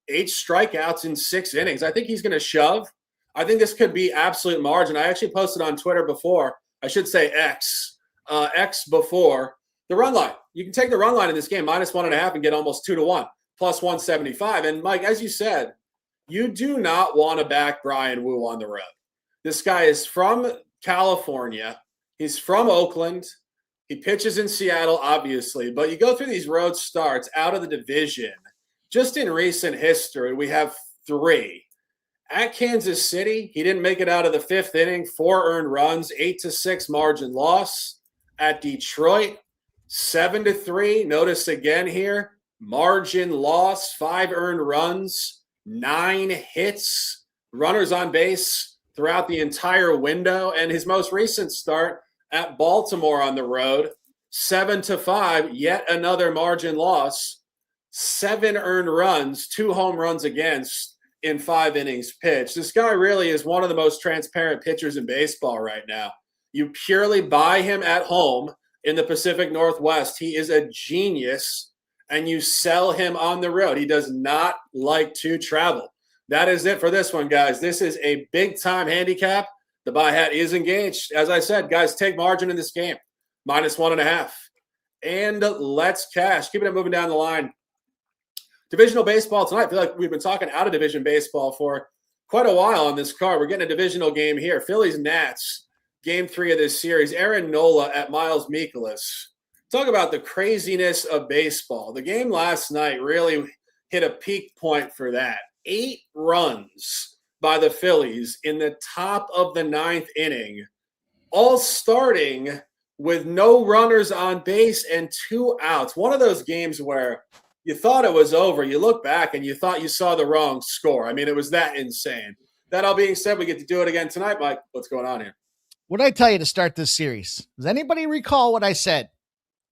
8 strikeouts in 6 innings. I think he's going to shove. I think this could be absolute margin. I actually posted on Twitter before, I should say X before the run line. You can take the run line in this game, -1.5 and get almost 2-1, plus 175. And Mike, as you said, you do not want to back Brian Woo on the road. This guy is from California. He's from Oakland. He pitches in Seattle, obviously. But you go through these road starts out of the division. Just in recent history, we have 3. At Kansas City, he didn't make it out of the 5th inning, 4 earned runs, 8-6 margin loss. At Detroit, 7-3. Notice again here, margin loss, 5 earned runs, 9 hits, runners on base throughout the entire window. And his most recent start at Baltimore on the road, 7-5, yet another margin loss, 7 earned runs, 2 home runs against in 5 innings pitched. This guy really is one of the most transparent pitchers in baseball right now. You purely buy him at home in the Pacific Northwest. He is a genius. And you sell him on the road. He does not like to travel. That is it for this one, guys. This is a big-time handicap. The buy hat is engaged. As I said, guys, take margin in this game, -1.5. And let's cash. Keeping it moving down the line. Divisional baseball tonight. I feel like we've been talking out-of-division baseball for quite a while on this card. We're getting a divisional game here. Phillies-Nats, game 3 of this series. Aaron Nola at Miles Mikolas. Talk about the craziness of baseball. The game last night really hit a peak point for that. 8 runs by the Phillies in the top of the 9th inning, all starting with no runners on base and 2 outs. One of those games where you thought it was over. You look back and you thought you saw the wrong score. I mean, it was that insane. That all being said, we get to do it again tonight, Mike. What's going on here? What did I tell you to start this series? Does anybody recall what I said?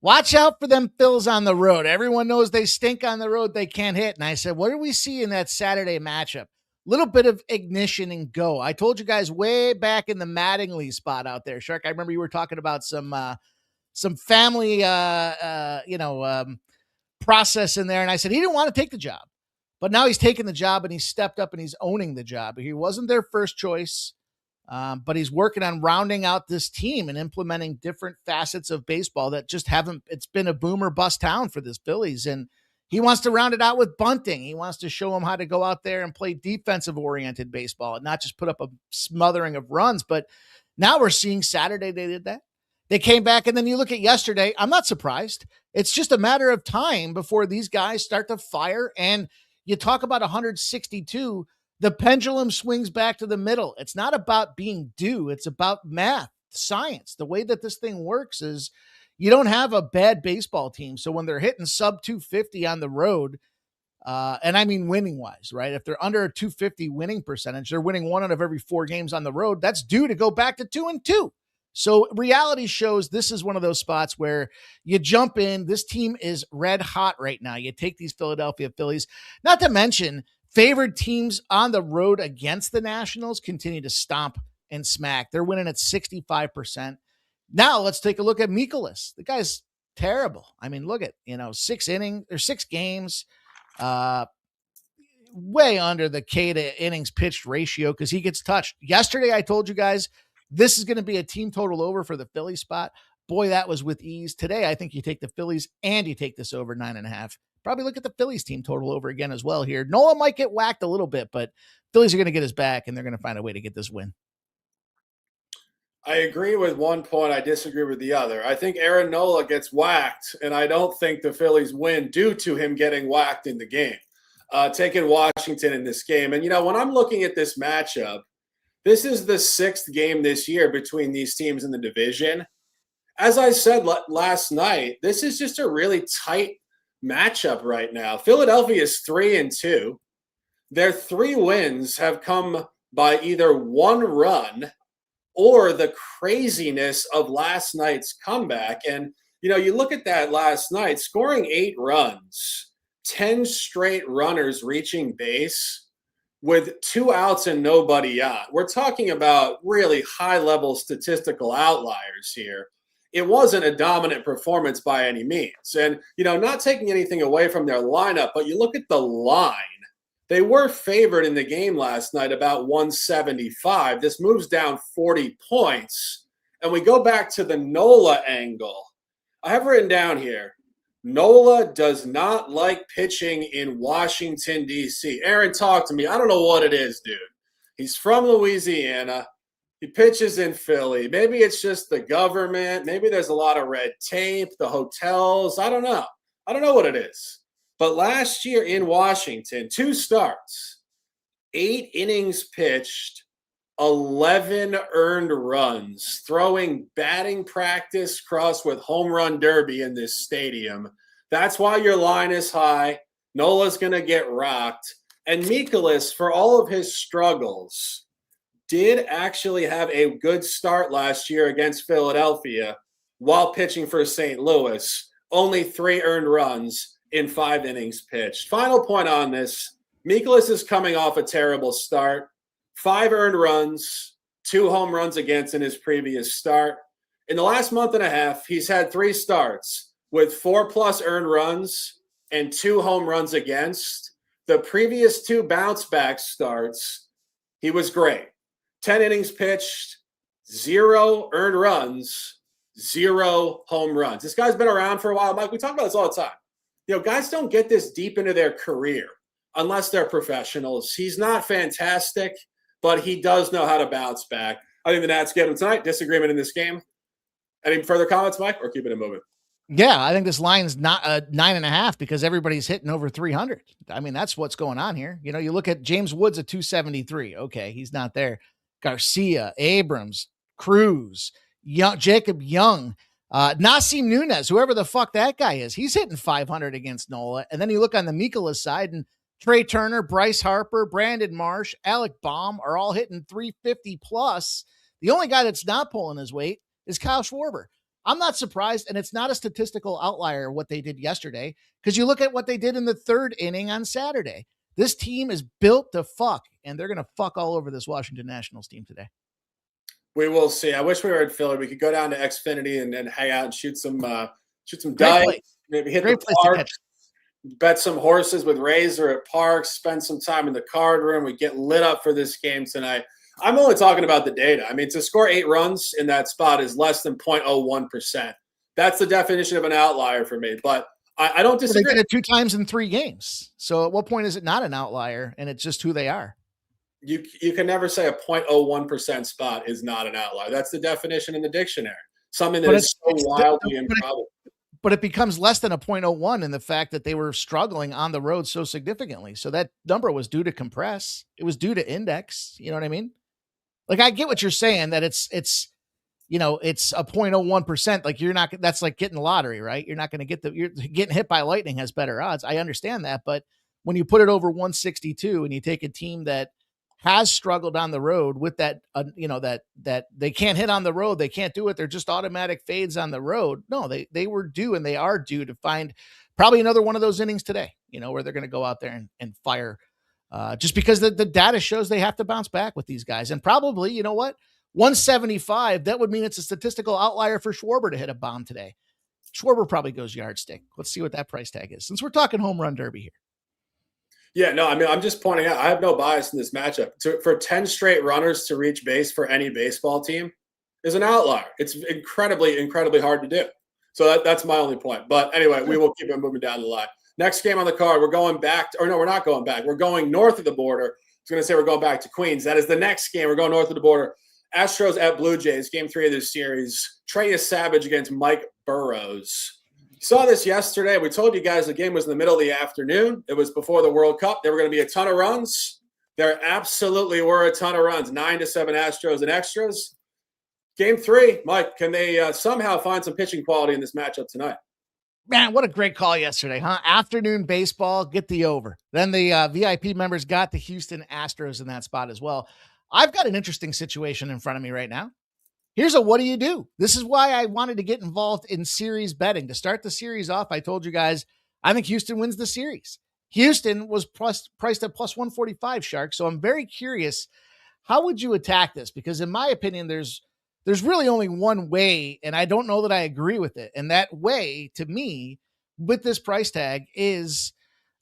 Watch out for them Phils on the road. Everyone knows they stink on the road. They can't hit. And I said, what do we see in that Saturday matchup? Little bit of ignition and go. I told you guys way back in the Mattingly spot out there, Shark. I remember you were talking about some family, process in there. And I said, he didn't want to take the job, but now he's taking the job and he's stepped up and he's owning the job. He wasn't their first choice. But he's working on rounding out this team and implementing different facets of baseball that just haven't, it's been a boom or bust town for this Phillies. And he wants to round it out with bunting. He wants to show them how to go out there and play defensive oriented baseball and not just put up a smothering of runs. But now we're seeing Saturday they did that. They came back, and then you look at yesterday. I'm not surprised. It's just a matter of time before these guys start to fire. And you talk about 162, the pendulum swings back to the middle. It's not about being due. It's about math, science. The way that this thing works is you don't have a bad baseball team. So when they're hitting sub 250 on the road, and I mean winning wise, right? If they're under a 250 winning percentage, they're winning 1 out of every 4 games on the road. That's due to go back to 2-2. So reality shows this is one of those spots where you jump in. This team is red hot right now. You take these Philadelphia Phillies, not to mention favored teams on the road against the Nationals continue to stomp and smack. They're winning at 65%. Now let's take a look at Mikolas. The guy's terrible. I mean, look at, 6 games, way under the K to innings pitched ratio because he gets touched. Yesterday, I told you guys this is going to be a team total over for the Philly spot. Boy, that was with ease. Today, I think you take the Phillies and you take this over 9.5. Probably look at the Phillies team total over again as well here. Nola might get whacked a little bit, but Phillies are going to get his back and they're going to find a way to get this win. I agree with one point. I disagree with the other. I think Aaron Nola gets whacked, and I don't think the Phillies win due to him getting whacked in the game. Taking Washington in this game. And, when I'm looking at this matchup, this is the 6th game this year between these teams in the division. As I said last night, this is just a really tight matchup right now. Philadelphia is 3-2. Their 3 wins have come by either 1 run or the craziness of last night's comeback. And, you look at that last night, scoring 8 runs, 10 straight runners reaching base with 2 outs and nobody on. We're talking about really high-level statistical outliers here. It wasn't a dominant performance by any means. And, not taking anything away from their lineup, but you look at the line. They were favored in the game last night about 175. This moves down 40 points. And we go back to the Nola angle. I have written down here, Nola does not like pitching in Washington, D.C. Aaron, talk to me. I don't know what it is, dude. He's from Louisiana. He pitches in Philly. Maybe it's just the government. Maybe there's a lot of red tape, the hotels. I don't know. I don't know what it is. But last year in Washington, 2 starts, 8 innings pitched, 11 earned runs, throwing batting practice crossed with home run derby in this stadium. That's why your line is high. Nola's going to get rocked. And Mikolas, for all of his struggles, did actually have a good start last year against Philadelphia while pitching for St. Louis. Only 3 earned runs in 5 innings pitched. Final point on this, Mikolas is coming off a terrible start. 5 earned runs, 2 home runs against in his previous start. In the last month and a half, he's had 3 starts with 4+ earned runs and 2 home runs against. The previous 2 bounce back starts, he was great. 10 innings pitched, 0 earned runs, 0 home runs. This guy's been around for a while. Mike, we talk about this all the time. Guys don't get this deep into their career unless they're professionals. He's not fantastic, but he does know how to bounce back. I think the Nats get him tonight. Disagreement in this game. Any further comments, Mike, or keeping it moving? Yeah, I think this line's not 9.5 because everybody's hitting over 300. I mean, that's what's going on here. You look at James Woods at 273. Okay, he's not there. Garcia, Abrams, Cruz, Jacob Young, Nasim Nunez, whoever the fuck that guy is, he's hitting 500 against Nola. And then you look on the Mikolas side, and Trey Turner, Bryce Harper, Brandon Marsh, Alec Baum are all hitting 350 plus. The only guy that's not pulling his weight is Kyle Schwarber. I'm not surprised, and it's not a statistical outlier what they did yesterday, because you look at what they did in the 3rd inning on Saturday. This team is built to fuck, and they're going to fuck all over this Washington Nationals team today. We will see. I wish we were in Philly. We could go down to Xfinity and hang out and shoot some dice, maybe hit the park, bet some horses with Razor at parks, spend some time in the card room. We get lit up for this game tonight. I'm only talking about the data. I mean, to score 8 runs in that spot is less than 0.01%. That's the definition of an outlier for me. But I don't disagree. They did it 2 times in 3 games. So at what point is it not an outlier and it's just who they are? You can never say a 0.01% spot is not an outlier. That's the definition in the dictionary. something that But is so wildly improbable. but it becomes less than a .01 in the fact that they were struggling on the road so significantly. So that number was due to compress. It was due to index. You know what I mean? Like, I get what you're saying, that it's it's a 0.01%. Like, you're not, that's like getting the lottery, right? You're not going to get you're getting hit by lightning has better odds. I understand that. But when you put it over 162 and you take a team that has struggled on the road with that, that they can't hit on the road, they can't do it, they're just automatic fades on the road. No, they were due, and they are due to find probably another one of those innings today, where they're going to go out there and fire, just because the data shows they have to bounce back with these guys. And probably, 175, that would mean it's a statistical outlier for Schwarber to hit a bomb today. Schwarber probably goes yardstick. Let's see what that price tag is, since we're talking home run derby here. Yeah, no, I mean, I'm just pointing out, I have no bias in this matchup. For 10 straight runners to reach base for any baseball team is an outlier. It's incredibly, incredibly hard to do. So that's my only point. But anyway, we will keep it moving down the line. Next game on the card, we're going back – or no, we're not going back. We're going north of the border. I was going to say we're going back to Queens. That is the next game. We're going north of the border. Astros at Blue Jays, game 3 of this series. Trey Savage against Mike Burrows. Saw this yesterday. We told you guys the game was in the middle of the afternoon. It was before the World Cup. There were going to be a ton of runs. There absolutely were a ton of runs, 9-7 Astros and extras. Game 3, Mike, can they somehow find some pitching quality in this matchup tonight? Man, what a great call yesterday, huh? Afternoon baseball, get the over. Then the VIP members got the Houston Astros in that spot as well. I've got an interesting situation in front of me right now. Here's a what do you do? This is why I wanted to get involved in series betting. To start the series off, I told you guys, I think Houston wins the series. Houston was priced at plus 145, Shark. So I'm very curious, how would you attack this? Because in my opinion, there's really only one way, and I don't know that I agree with it. And that way, to me, with this price tag, is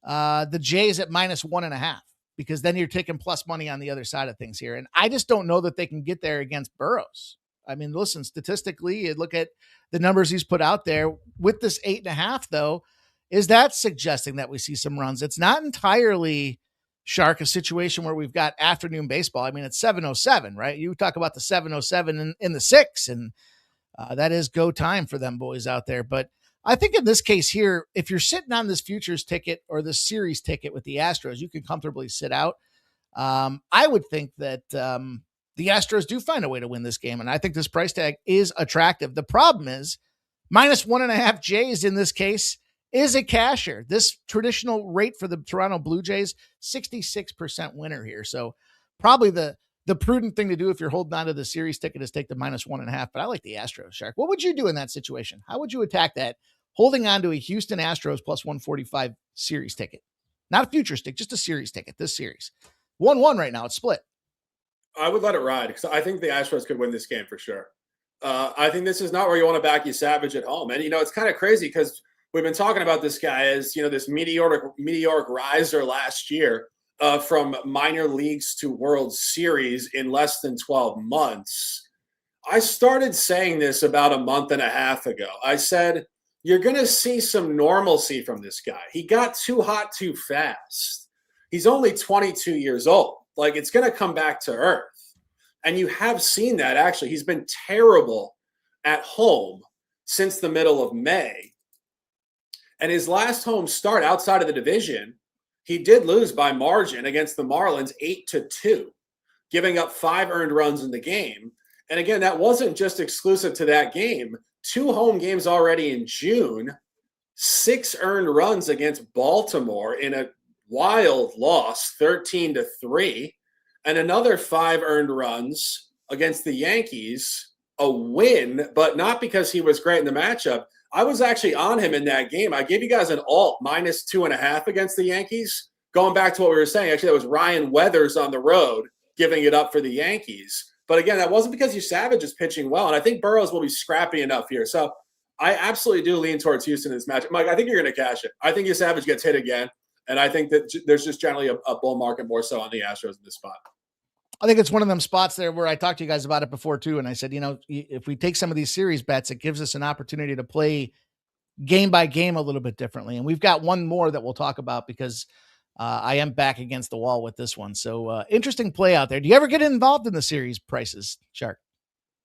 the Jays at minus 1.5, because then you're taking plus money on the other side of things here. And I just don't know that they can get there against Burrows. I mean, listen, statistically, you look at the numbers he's put out there with this 8.5, though, is that suggesting that we see some runs? It's not entirely, Shark, a situation where we've got afternoon baseball. I mean, it's 7:07, right? You talk about the 7:07 in the 6, and that is go time for them boys out there. But I think in this case here, if you're sitting on this futures ticket or the series ticket with the Astros, you can comfortably sit out. I would think that the Astros do find a way to win this game, and I think this price tag is attractive. The problem is minus 1.5 Jays in this case is a casher. This traditional rate for the Toronto Blue Jays, 66% winner here. So probably the prudent thing to do if you're holding on to the series ticket is take the minus 1.5, but I like the Astros, Shark. What would you do in that situation? How would you attack that? Holding on to a Houston Astros plus 145 series ticket, not a future stick, just a series ticket, this series. 1-1 right now. It's split. I would let it ride because I think the Astros could win this game for sure. I think this is not where you want to back you Savage at home. And, it's kind of crazy because we've been talking about this guy as, this meteoric riser last year from minor leagues to World Series in less than 12 months. I started saying this about a month and a half ago. I said, you're going to see some normalcy from this guy. He got too hot too fast. He's only 22 years old. Like, it's going to come back to earth. And you have seen that, actually. He's been terrible at home since the middle of May. And his last home start outside of the division, he did lose by margin against the Marlins 8-2, giving up 5 earned runs in the game. And again, that wasn't just exclusive to that game. 2 home games already in June, 6 earned runs against Baltimore in a wild loss, 13-3, and another 5 earned runs against the Yankees, a win, but not because he was great in the matchup. I was actually on him in that game. I gave you guys an alt minus 2.5 against the Yankees. Going back to what we were saying, actually, that was Ryan Weathers on the road giving it up for the Yankees. But again, that wasn't because Savage is pitching well, and I think Burrows will be scrappy enough here. So I absolutely do lean towards Houston in this matchup. Mike, I think you're going to cash it. I think Savage gets hit again. And I think that there's just generally a bull market more so on the Astros in this spot. I think it's one of them spots there where I talked to you guys about it before too. And I said, if we take some of these series bets, it gives us an opportunity to play game by game a little bit differently. And we've got one more that we'll talk about because I am back against the wall with this one. So interesting play out there. Do you ever get involved in the series prices, Shark?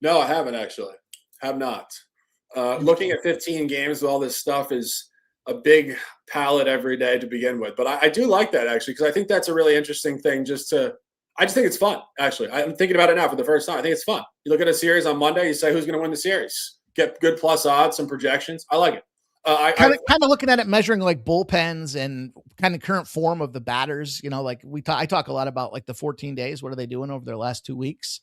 No, I haven't actually. Have not. Looking at 15 games with all this stuff is a big palette every day to begin with. But I do like that actually, because I think that's a really interesting thing I just think it's fun, actually. I'm thinking about it now for the first time. I think it's fun. You look at a series on Monday, you say who's going to win the series. Get good plus odds, some projections. I like it. Kind of looking at it, measuring like bullpens and kind of current form of the batters. Like I talk a lot about like the 14 days. What are they doing over their last 2 weeks?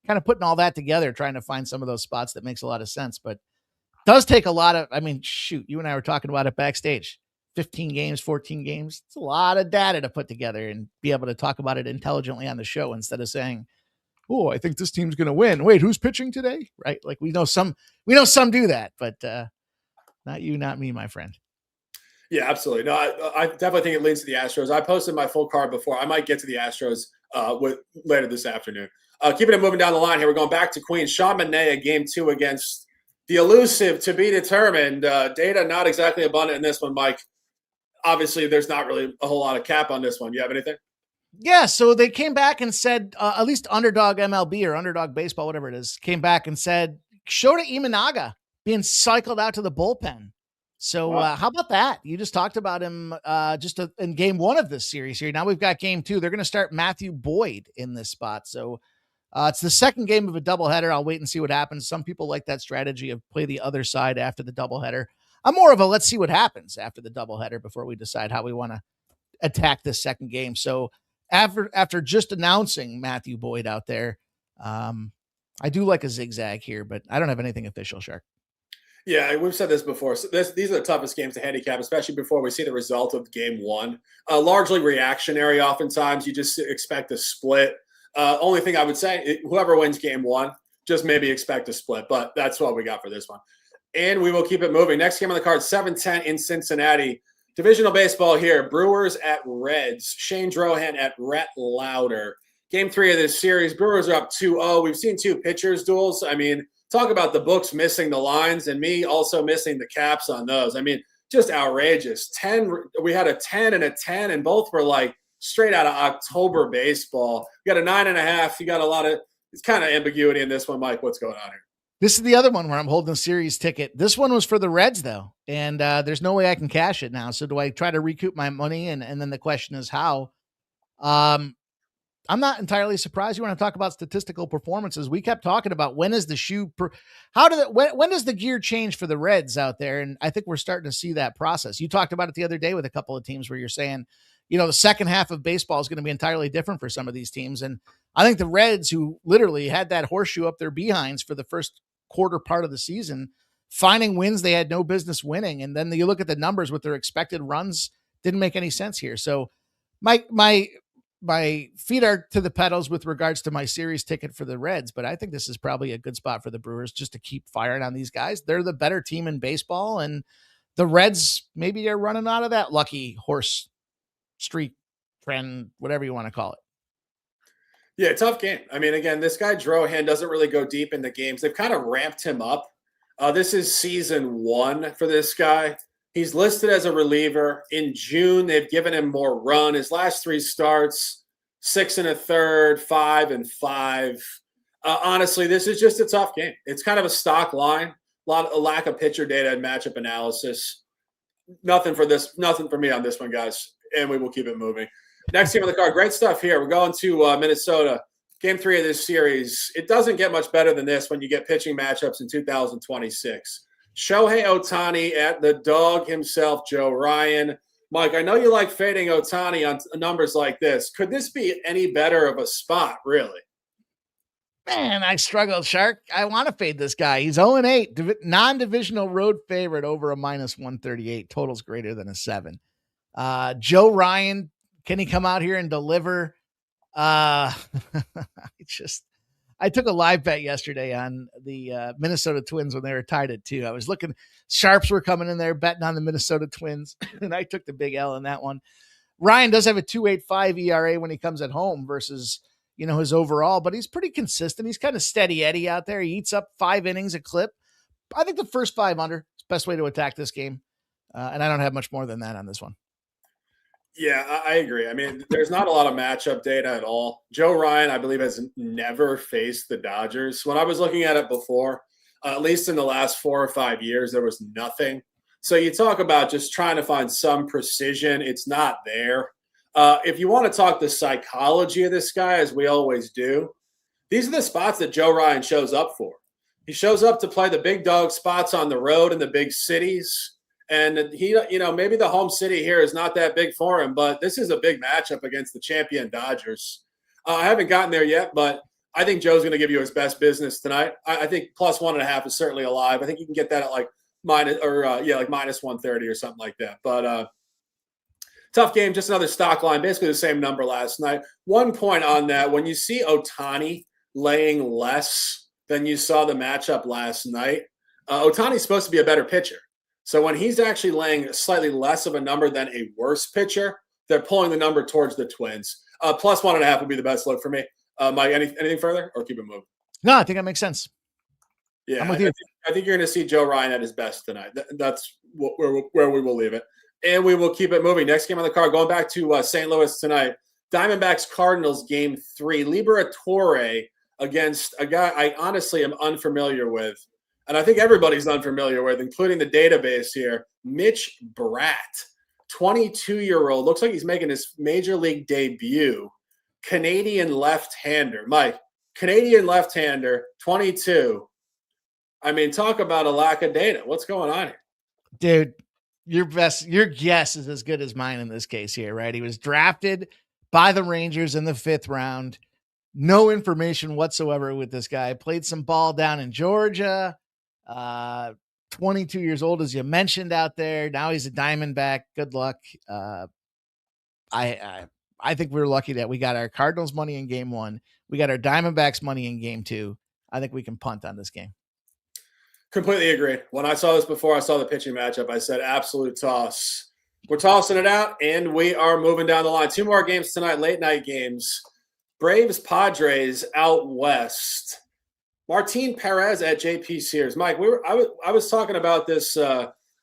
Kind of putting all that together, trying to find some of those spots that makes a lot of sense. But does take a lot of, shoot, you and I were talking about it backstage. 15 games, 14 games. It's a lot of data to put together and be able to talk about it intelligently on the show instead of saying, oh, I think this team's going to win. Wait, who's pitching today? Right? Like we know some do that, but not you, not me, my friend. Yeah, absolutely. No, I definitely think it leads to the Astros. I posted my full card before. I might get to the Astros later this afternoon. Keeping it moving down the line here, we're going back to Queens. Sean Manaea, game 2 against the elusive to be determined. Data not exactly abundant in this one, Mike. Obviously, there's not really a whole lot of cap on this one. You have anything? Yeah, so they came back and said, at least Underdog MLB or Underdog Baseball, whatever it is, came back and said, Shota Imanaga being cycled out to the bullpen. So Wow. how about that? You just talked about him in game 1 of this series here. Now we've got game 2. They're going to start Matthew Boyd in this spot. So it's the second game of a doubleheader. I'll wait and see what happens. Some people like that strategy of play the other side after the doubleheader. I'm more of a let's see what happens after the doubleheader before we decide how we want to attack this second game. So after just announcing Matthew Boyd out there, I do like a zigzag here, but I don't have anything official, Shark. Yeah, we've said this before. So these are the toughest games to handicap, especially before we see the result of game 1. Largely reactionary. Oftentimes, you just expect a split. Only thing I would say, whoever wins game 1, just maybe expect a split. But that's what we got for this one. And we will keep it moving. Next game on the card, 7:10 in Cincinnati. Divisional baseball here. Brewers at Reds. Shane Drohan at Rhett Lauder. Game 3 of this series. Brewers are up 2-0. We've seen 2 pitchers duels. Talk about the books missing the lines and me also missing the caps on those. Just outrageous. 10. We had a 10 and a 10, and both were like straight out of October baseball. You got a 9.5. You got a lot of it's kind of ambiguity in this one, Mike. What's going on here? This is the other one where I'm holding a series ticket. This one was for the Reds, though, and there's no way I can cash it now. So do I try to recoup my money? And then the question is how. I'm not entirely surprised. You want to talk about statistical performances? We kept talking about when is the shoe, when does the gear change for the Reds out there? And I think we're starting to see that process. You talked about it the other day with a couple of teams where you're saying, the second half of baseball is going to be entirely different for some of these teams. And I think the Reds, who literally had that horseshoe up their behinds for the first quarter part of the season, finding wins they had no business winning. And then you look at the numbers with their expected runs, didn't make any sense here. So my feet are to the pedals with regards to my series ticket for the Reds, but I think this is probably a good spot for the Brewers just to keep firing on these guys. They're the better team in baseball, and the Reds maybe are running out of that lucky horse streak trend, whatever you want to call it. Yeah, tough game. Again, this guy Drohan doesn't really go deep in the games. They've kind of ramped him up. This is season 1 for this guy. He's listed as a reliever. In June, they've given him more run. His last 3 starts, 6 1/3, 5 and 5. Honestly, this is just a tough game. It's kind of a stock line. A lack of pitcher data and matchup analysis. Nothing for me on this one, guys. And we will keep it moving. Next game on the card. Great stuff here. We're going to Minnesota. Game 3 of this series. It doesn't get much better than this when you get pitching matchups in 2026. Shohei Ohtani at the dog himself, Joe Ryan. Mike, I know you like fading Ohtani on numbers like this. Could this be any better of a spot, really? Man, I struggle, Shark. I want to fade this guy. He's 0-8, non-divisional road favorite over a -138. Total's greater than a 7. Joe Ryan, can he come out here and deliver? I took a live bet yesterday on the Minnesota Twins when they were tied at 2. I was looking, sharps were coming in there betting on the Minnesota Twins, and I took the big L in that one. Ryan does have a 2.85 ERA when he comes at home versus, his overall, but he's pretty consistent. He's kind of steady Eddie out there. He eats up 5 innings a clip. I think the first 5 under is the best way to attack this game. And I don't have much more than that on this one. Yeah, I agree. There's not a lot of matchup data at all. Joe Ryan, I believe, has never faced the Dodgers. When I was looking at it before, At least in the last 4 or 5 years, there was nothing. So you talk about just trying to find some precision. It's not there. If you want to talk the psychology of this guy, as we always do, these are the spots that Joe Ryan shows up for. He shows up to play the big dog spots on the road in the big cities. And maybe the home city here is not that big for him, but this is a big matchup against the champion Dodgers. I haven't gotten there yet, but I think Joe's going to give you his best business tonight. I think plus 1.5 is certainly alive. I think you can get that at like minus 130 or something like that. But tough game, just another stock line, basically the same number last night. 1 point on that, when you see Ohtani laying less than you saw the matchup last night, Ohtani's supposed to be a better pitcher. So when he's actually laying slightly less of a number than a worse pitcher, they're pulling the number towards the Twins. Plus 1.5 would be the best look for me. Mike, anything further or keep it moving? No, I think that makes sense. Yeah, I'm with you. I think you're going to see Joe Ryan at his best tonight. That's where we will leave it. And we will keep it moving. Next game on the card, going back to St. Louis tonight. Diamondbacks Cardinals game 3. Liberatore against a guy I honestly am unfamiliar with. And I think everybody's unfamiliar with, including the database here. Mitch Bratt, 22-year-old. Looks like he's making his major league debut. Canadian left-hander. Mike, Canadian left-hander, 22. I mean, talk about a lack of data. What's going on here? Dude, your guess is as good as mine in this case here, right? He was drafted by the Rangers in the 5th round. No information whatsoever with this guy. Played some ball down in Georgia. 22 years old, as you mentioned out there. Now he's a Diamondback. Good luck. I think we're lucky that we got our Cardinals money in game 1. We got our Diamondbacks money in game 2. I think we can punt on this game. Completely agree. When I saw this before, I saw the pitching matchup. I said, absolute toss. We're tossing it out, and we are moving down the line. 2 more games tonight, late night games. Braves Padres out west. Martin Perez at JP Sears. Mike, I was talking about this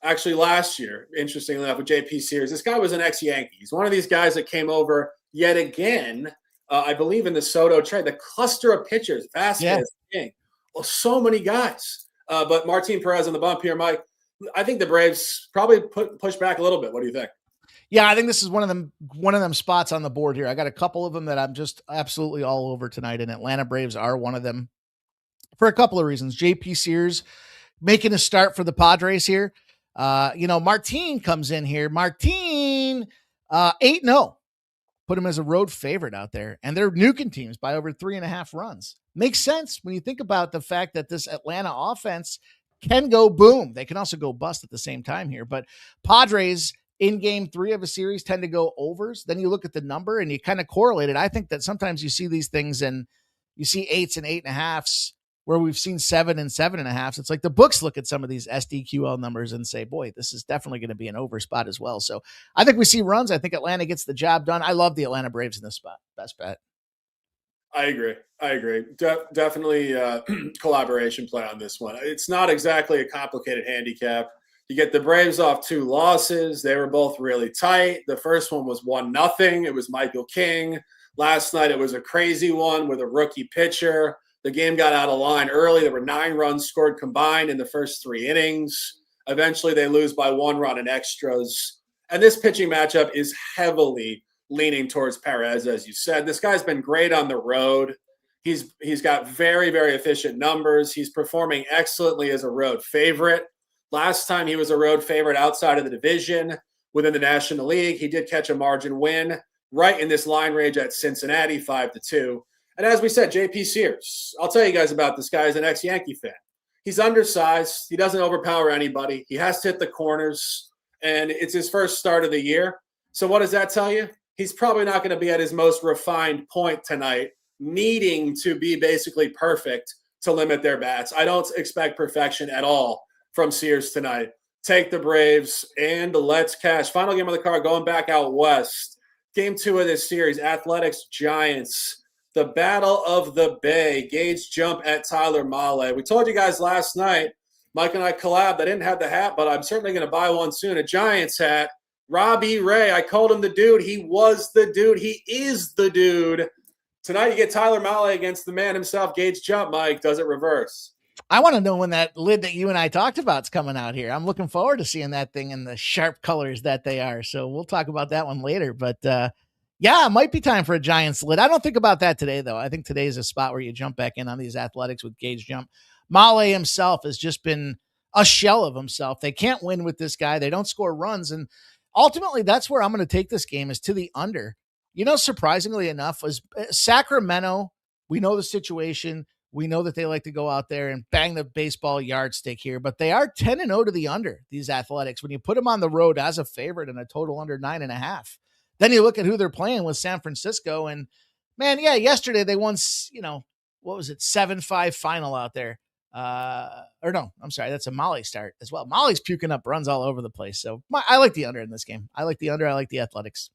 actually last year, interestingly enough, with JP Sears. This guy was an ex-Yankee. He's one of these guys that came over yet again, I believe in the Soto trade. The cluster of pitchers, Vasquez, King. Well, so many guys. But Martin Perez on the bump here, Mike. I think the Braves probably push back a little bit. What do you think? Yeah, I think this is one of them spots on the board here. I got a couple of them that I'm just absolutely all over tonight, and Atlanta Braves are one of them for a couple of reasons. JP Sears making a start for the Padres here. Martin comes in here. Martin 8-0. Put him as a road favorite out there, and they're nuking teams by over 3.5 runs. Makes sense when you think about the fact that this Atlanta offense can go boom. They can also go bust at the same time here, but Padres in game 3 of a series tend to go overs. Then you look at the number and you kind of correlate it. I think that sometimes you see these things and you see 8s and 8.5s where we've seen 7 and 7.5s. It's like the books look at some of these SDQL numbers and say, boy, this is definitely going to be an over spot as well. So I think we see runs. I think Atlanta gets the job done. I love the Atlanta Braves in this spot. Best bet. I agree. Definitely collaboration play on this one. It's not exactly a complicated handicap. You get the Braves off 2 losses. They were both really tight. The first one was 1-0. It was Michael King. Last night it was a crazy one with a rookie pitcher. The game got out of line early. There were 9 runs scored combined in the first 3 innings. Eventually they lose by 1 run in extras. And this pitching matchup is heavily leaning towards Perez, as you said. This guy's been great on the road. He's got very, very efficient numbers. He's performing excellently as a road favorite. Last time he was a road favorite outside of the division within the National League, he did catch a margin win right in this line range at Cincinnati, 5-2. And as we said, JP Sears, I'll tell you guys about this guy as an ex-Yankee fan. He's undersized. He doesn't overpower anybody. He has to hit the corners, and it's his first start of the year. So what does that tell you? He's probably not going to be at his most refined point tonight, needing to be basically perfect to limit their bats. I don't expect perfection at all from Sears tonight. Take the Braves and let's cash. Final game of the card, going back out west. Game 2 of this series, Athletics Giants. The Battle of the Bay. Gauge jump at Tyler Mahle. We told you guys last night, Mike and I collabed. I didn't have the hat, but I'm certainly going to buy one soon. A Giants hat. Robbie Ray, I called him the dude. He was the dude. He is the dude. Tonight you get Tyler Mahle against the man himself, Gauge jump. Mike, does it reverse? I want to know when that lid that you and I talked about is coming out here. I'm looking forward to seeing that thing in the sharp colors that they are. So we'll talk about that one later. But yeah, it might be time for a Giants lid. I don't think about that today, though. I think today is a spot where you jump back in on these athletics with Gage Jump. Male himself has just been a shell of himself. They can't win with this guy. They don't score runs. And ultimately, that's where I'm going to take this game, is to the under. You know, surprisingly enough, was Sacramento. We know the situation. We know that they like to go out there and bang the baseball yardstick here, but they are 10-0 to the under, these Athletics. When you put them on the road as a favorite and a total under 9.5, then you look at who they're playing with, San Francisco. And man, yeah, yesterday they won, what was it? 7-5 final out there. Or no, I'm sorry. That's a Molly start as well. Molly's puking up runs all over the place. So I like the under in this game. I like the under. I like the Athletics.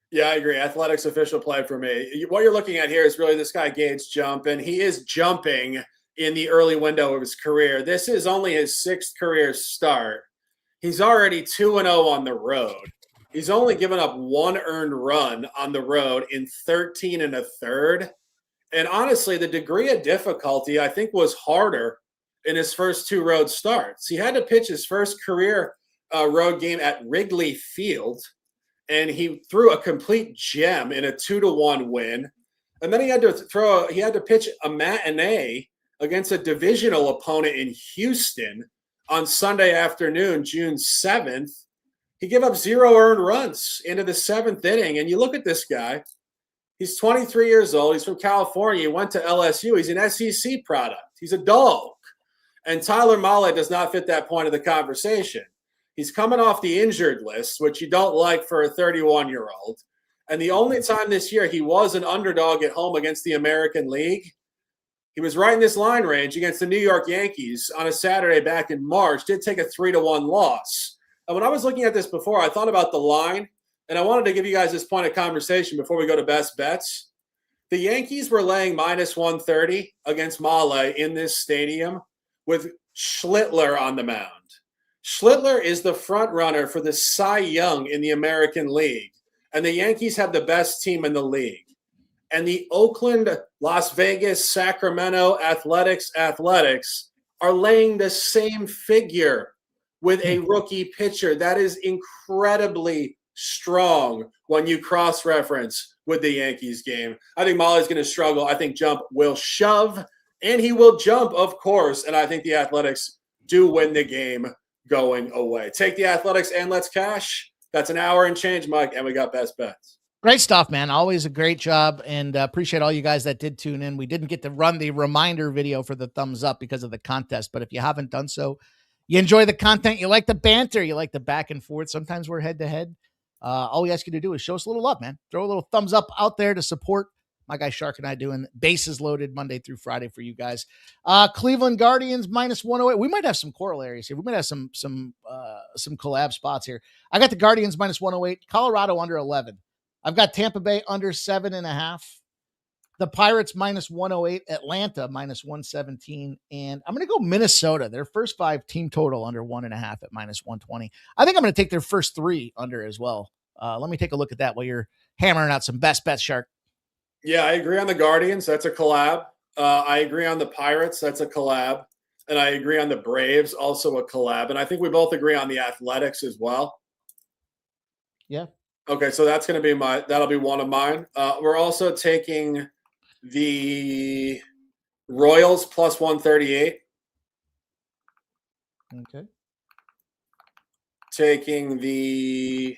Yeah, I agree. Athletics official play for me. What you're looking at here is really this guy Gage Jump, and he is jumping in the early window of his career. This is only his 6th career start. He's already 2-0 on the road. He's only given up 1 earned run on the road in 13 1/3. And honestly, the degree of difficulty, I think, was harder in his first 2 road starts. He had to pitch his first career road game at Wrigley Field, and he threw a complete gem in a 2-1 win. And then he had to pitch a matinee against a divisional opponent in Houston on Sunday afternoon, June 7th. He gave up 0 earned runs into the 7th inning. And you look at this guy, he's 23 years old. He's from California. He went to LSU. He's an SEC product. He's a dog. And Tyler Mahle does not fit that point of the conversation. He's coming off the injured list, which you don't like for a 31-year-old. And the only time this year he was an underdog at home against the American League, he was right in this line range against the New York Yankees on a Saturday back in March, did take a 3-1 loss. And when I was looking at this before, I thought about the line, and I wanted to give you guys this point of conversation before we go to best bets. The Yankees were laying -130 against Mahle in this stadium with Schlittler on the mound. Schlittler is the front runner for the Cy Young in the American League, and the Yankees have the best team in the league. And the Oakland, Las Vegas, Sacramento Athletics are laying the same figure with a rookie pitcher. That is incredibly strong when you cross-reference with the Yankees game. I think Mahle's going to struggle. I think Jump will shove, and he will jump, of course, and I think the Athletics do win the game going away. Take the Athletics and let's cash. That's an hour and change, Mike, and we got best bets. Great stuff, man. Always a great job, and appreciate all you guys that did tune in. We didn't get to run the reminder video for the thumbs up because of the contest, but if you haven't done so, you enjoy the content, you like the banter, you like the back and forth. Sometimes we're head to head. All we ask you to do is show us a little love, man. Throw a little thumbs up out there to support my guy Shark and I doing bases loaded Monday through Friday for you guys. Cleveland Guardians -108. We might have some corollaries here. We might have some collab spots here. I got the Guardians -108, Colorado under 11. I've got Tampa Bay under 7.5. The Pirates -108, Atlanta -117, and I'm going to go Minnesota. Their first 5 team total under 1.5 at -120. I think I'm going to take their first 3 under as well. Let me take a look at that while you're hammering out some best bets, Shark. Yeah, I agree on the Guardians. That's a collab. I agree on the Pirates. That's a collab. And I agree on the Braves, also a collab. And I think we both agree on the Athletics as well. Yeah. Okay, so that's going to be that'll be one of mine. We're also taking the Royals +138. Okay. Taking the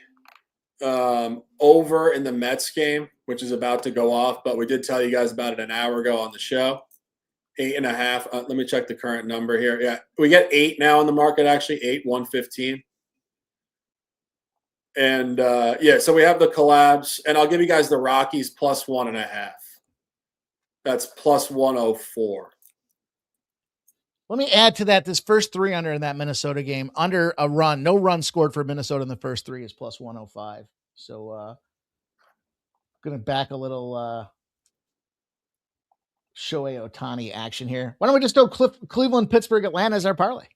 over in the Mets game, which is about to go off, but we did tell you guys about it an hour ago on the show. 8.5. Let me check the current number here. Yeah, we get 8 now in the market, actually. 8-115. And yeah, so we have the collabs, and I'll give you guys the Rockies +1.5. That's +104. Let me add to that. This first 3 under in that Minnesota game, under a run, no run scored for Minnesota in the first 3 is +105. So going to back a little Shohei Ohtani action here. Why don't we just go Cleveland, Pittsburgh, Atlanta as our parlay?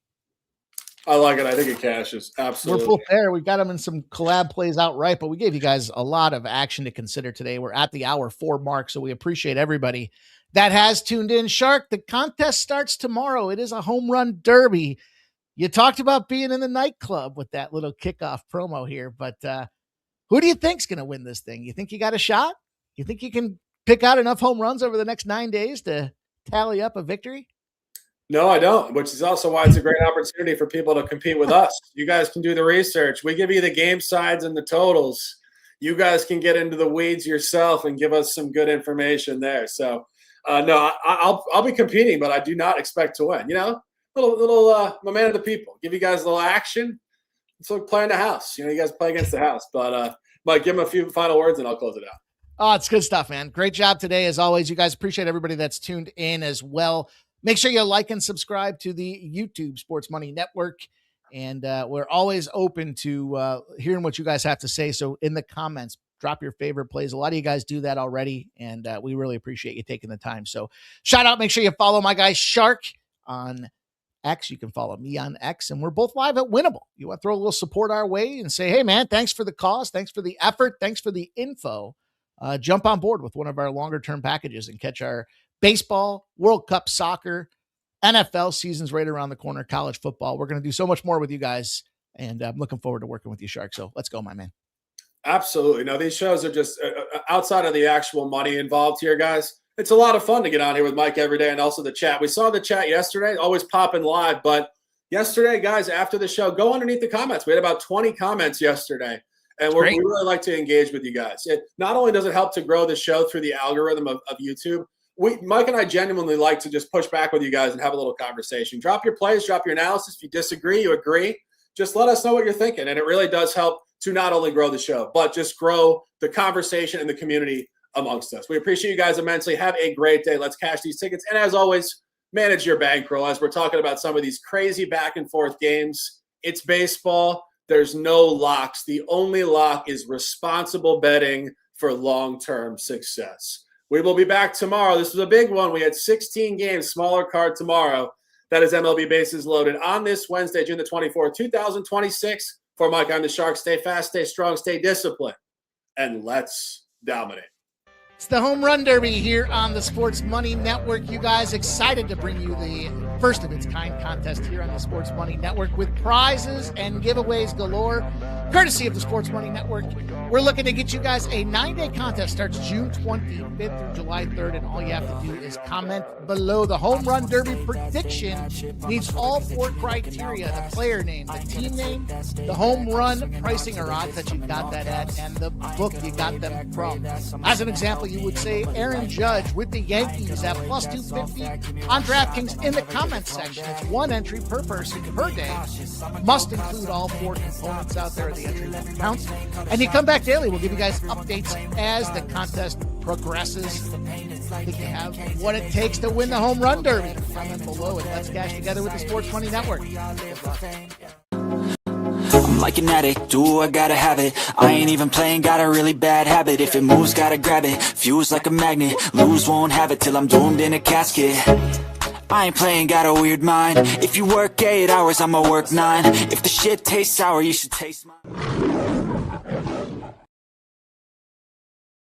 I like it. I think it cashes. Absolutely. We're full there. We've got them in some collab plays outright, but we gave you guys a lot of action to consider today. We're at the hour 4 mark, so we appreciate everybody that has tuned in. Shark, the contest starts tomorrow. It is a home run derby. You talked about being in the nightclub with that little kickoff promo here, but who do you think's going to win this thing? You think you got a shot? You think you can pick out enough home runs over the next 9 days to tally up a victory? No, I don't, which is also why it's a great opportunity for people to compete with us. You guys can do the research. We give you the game sides and the totals. You guys can get into the weeds yourself and give us some good information there. So, no, I'll be competing, but I do not expect to win. You know, little my man of the people. Give you guys a little action. It's like playing the house. You know, you guys play against the house. But Mike, give him a few final words and I'll close it out. Oh, it's good stuff, man. Great job today, as always. You guys, appreciate everybody that's tuned in as well. Make sure you like and subscribe to the YouTube Sports Money Network. And we're always open to hearing what you guys have to say. So in the comments, drop your favorite plays. A lot of you guys do that already, and we really appreciate you taking the time. So shout out. Make sure you follow my guy Shark on X. You can follow me on X, and we're both live at Winnable. You want to throw a little support our way and say, hey, man, thanks for the cause. Thanks for the effort. Thanks for the info. Jump on board with one of our longer-term packages and catch our baseball, World Cup soccer, NFL season's right around the corner, college football. We're going to do so much more with you guys, and I'm looking forward to working with you, Shark. So let's go, my man. Absolutely. No, these shows are just outside of the actual money involved here, guys. It's a lot of fun to get on here with Mike every day and also the chat. We saw the chat yesterday, always popping live, but yesterday, guys, after the show, go underneath the comments. We had about 20 comments yesterday. And we really like to engage with you guys. Not only does it help to grow the show through the algorithm of YouTube, Mike and I genuinely like to just push back with you guys and have a little conversation. Drop your plays, drop your analysis. If you disagree, you agree, just let us know what you're thinking. And it really does help to not only grow the show, but just grow the conversation and the community amongst us. We appreciate you guys immensely. Have a great day. Let's cash these tickets. And as always, manage your bankroll as we're talking about some of these crazy back and forth games. It's baseball. There's no locks. The only lock is responsible betting for long-term success. We will be back tomorrow. This was a big one. We had 16 games, smaller card tomorrow. That is MLB Bases Loaded on this Wednesday, June the 24th, 2026. For Mike, I'm the Shark. Stay fast, stay strong, stay disciplined, and let's dominate. It's the Home Run Derby here on the Sports Money Network. You guys, excited to bring you the first of its kind contest here on the Sports Money Network with prizes and giveaways galore, courtesy of the Sports Money Network. We're looking to get you guys a 9-day contest. Starts June 25th through July 3rd, and all you have to do is comment below. The Home Run Derby prediction needs all 4 criteria: the player name, the team name, the home run pricing or odds that you got that at, and the book you got them from. As an example, you would say Aaron Judge with the Yankees at plus 250 on DraftKings in the comments section. It's 1 entry per person per day. Must include all 4 components out there. The entry limit counts. And you come back daily. We'll give you guys updates as the contest progresses. I think you have what it takes to win the Home Run Derby. Comment below and let's cash together with the Sports Money Network. I'm like an addict, do I gotta have it. I ain't even playing, got a really bad habit. If it moves, gotta grab it, fuse like a magnet. Lose, won't have it till I'm doomed in a casket. I ain't playing, got a weird mind. If you work 8 hours, I'ma work 9. If the shit tastes sour, you should taste mine.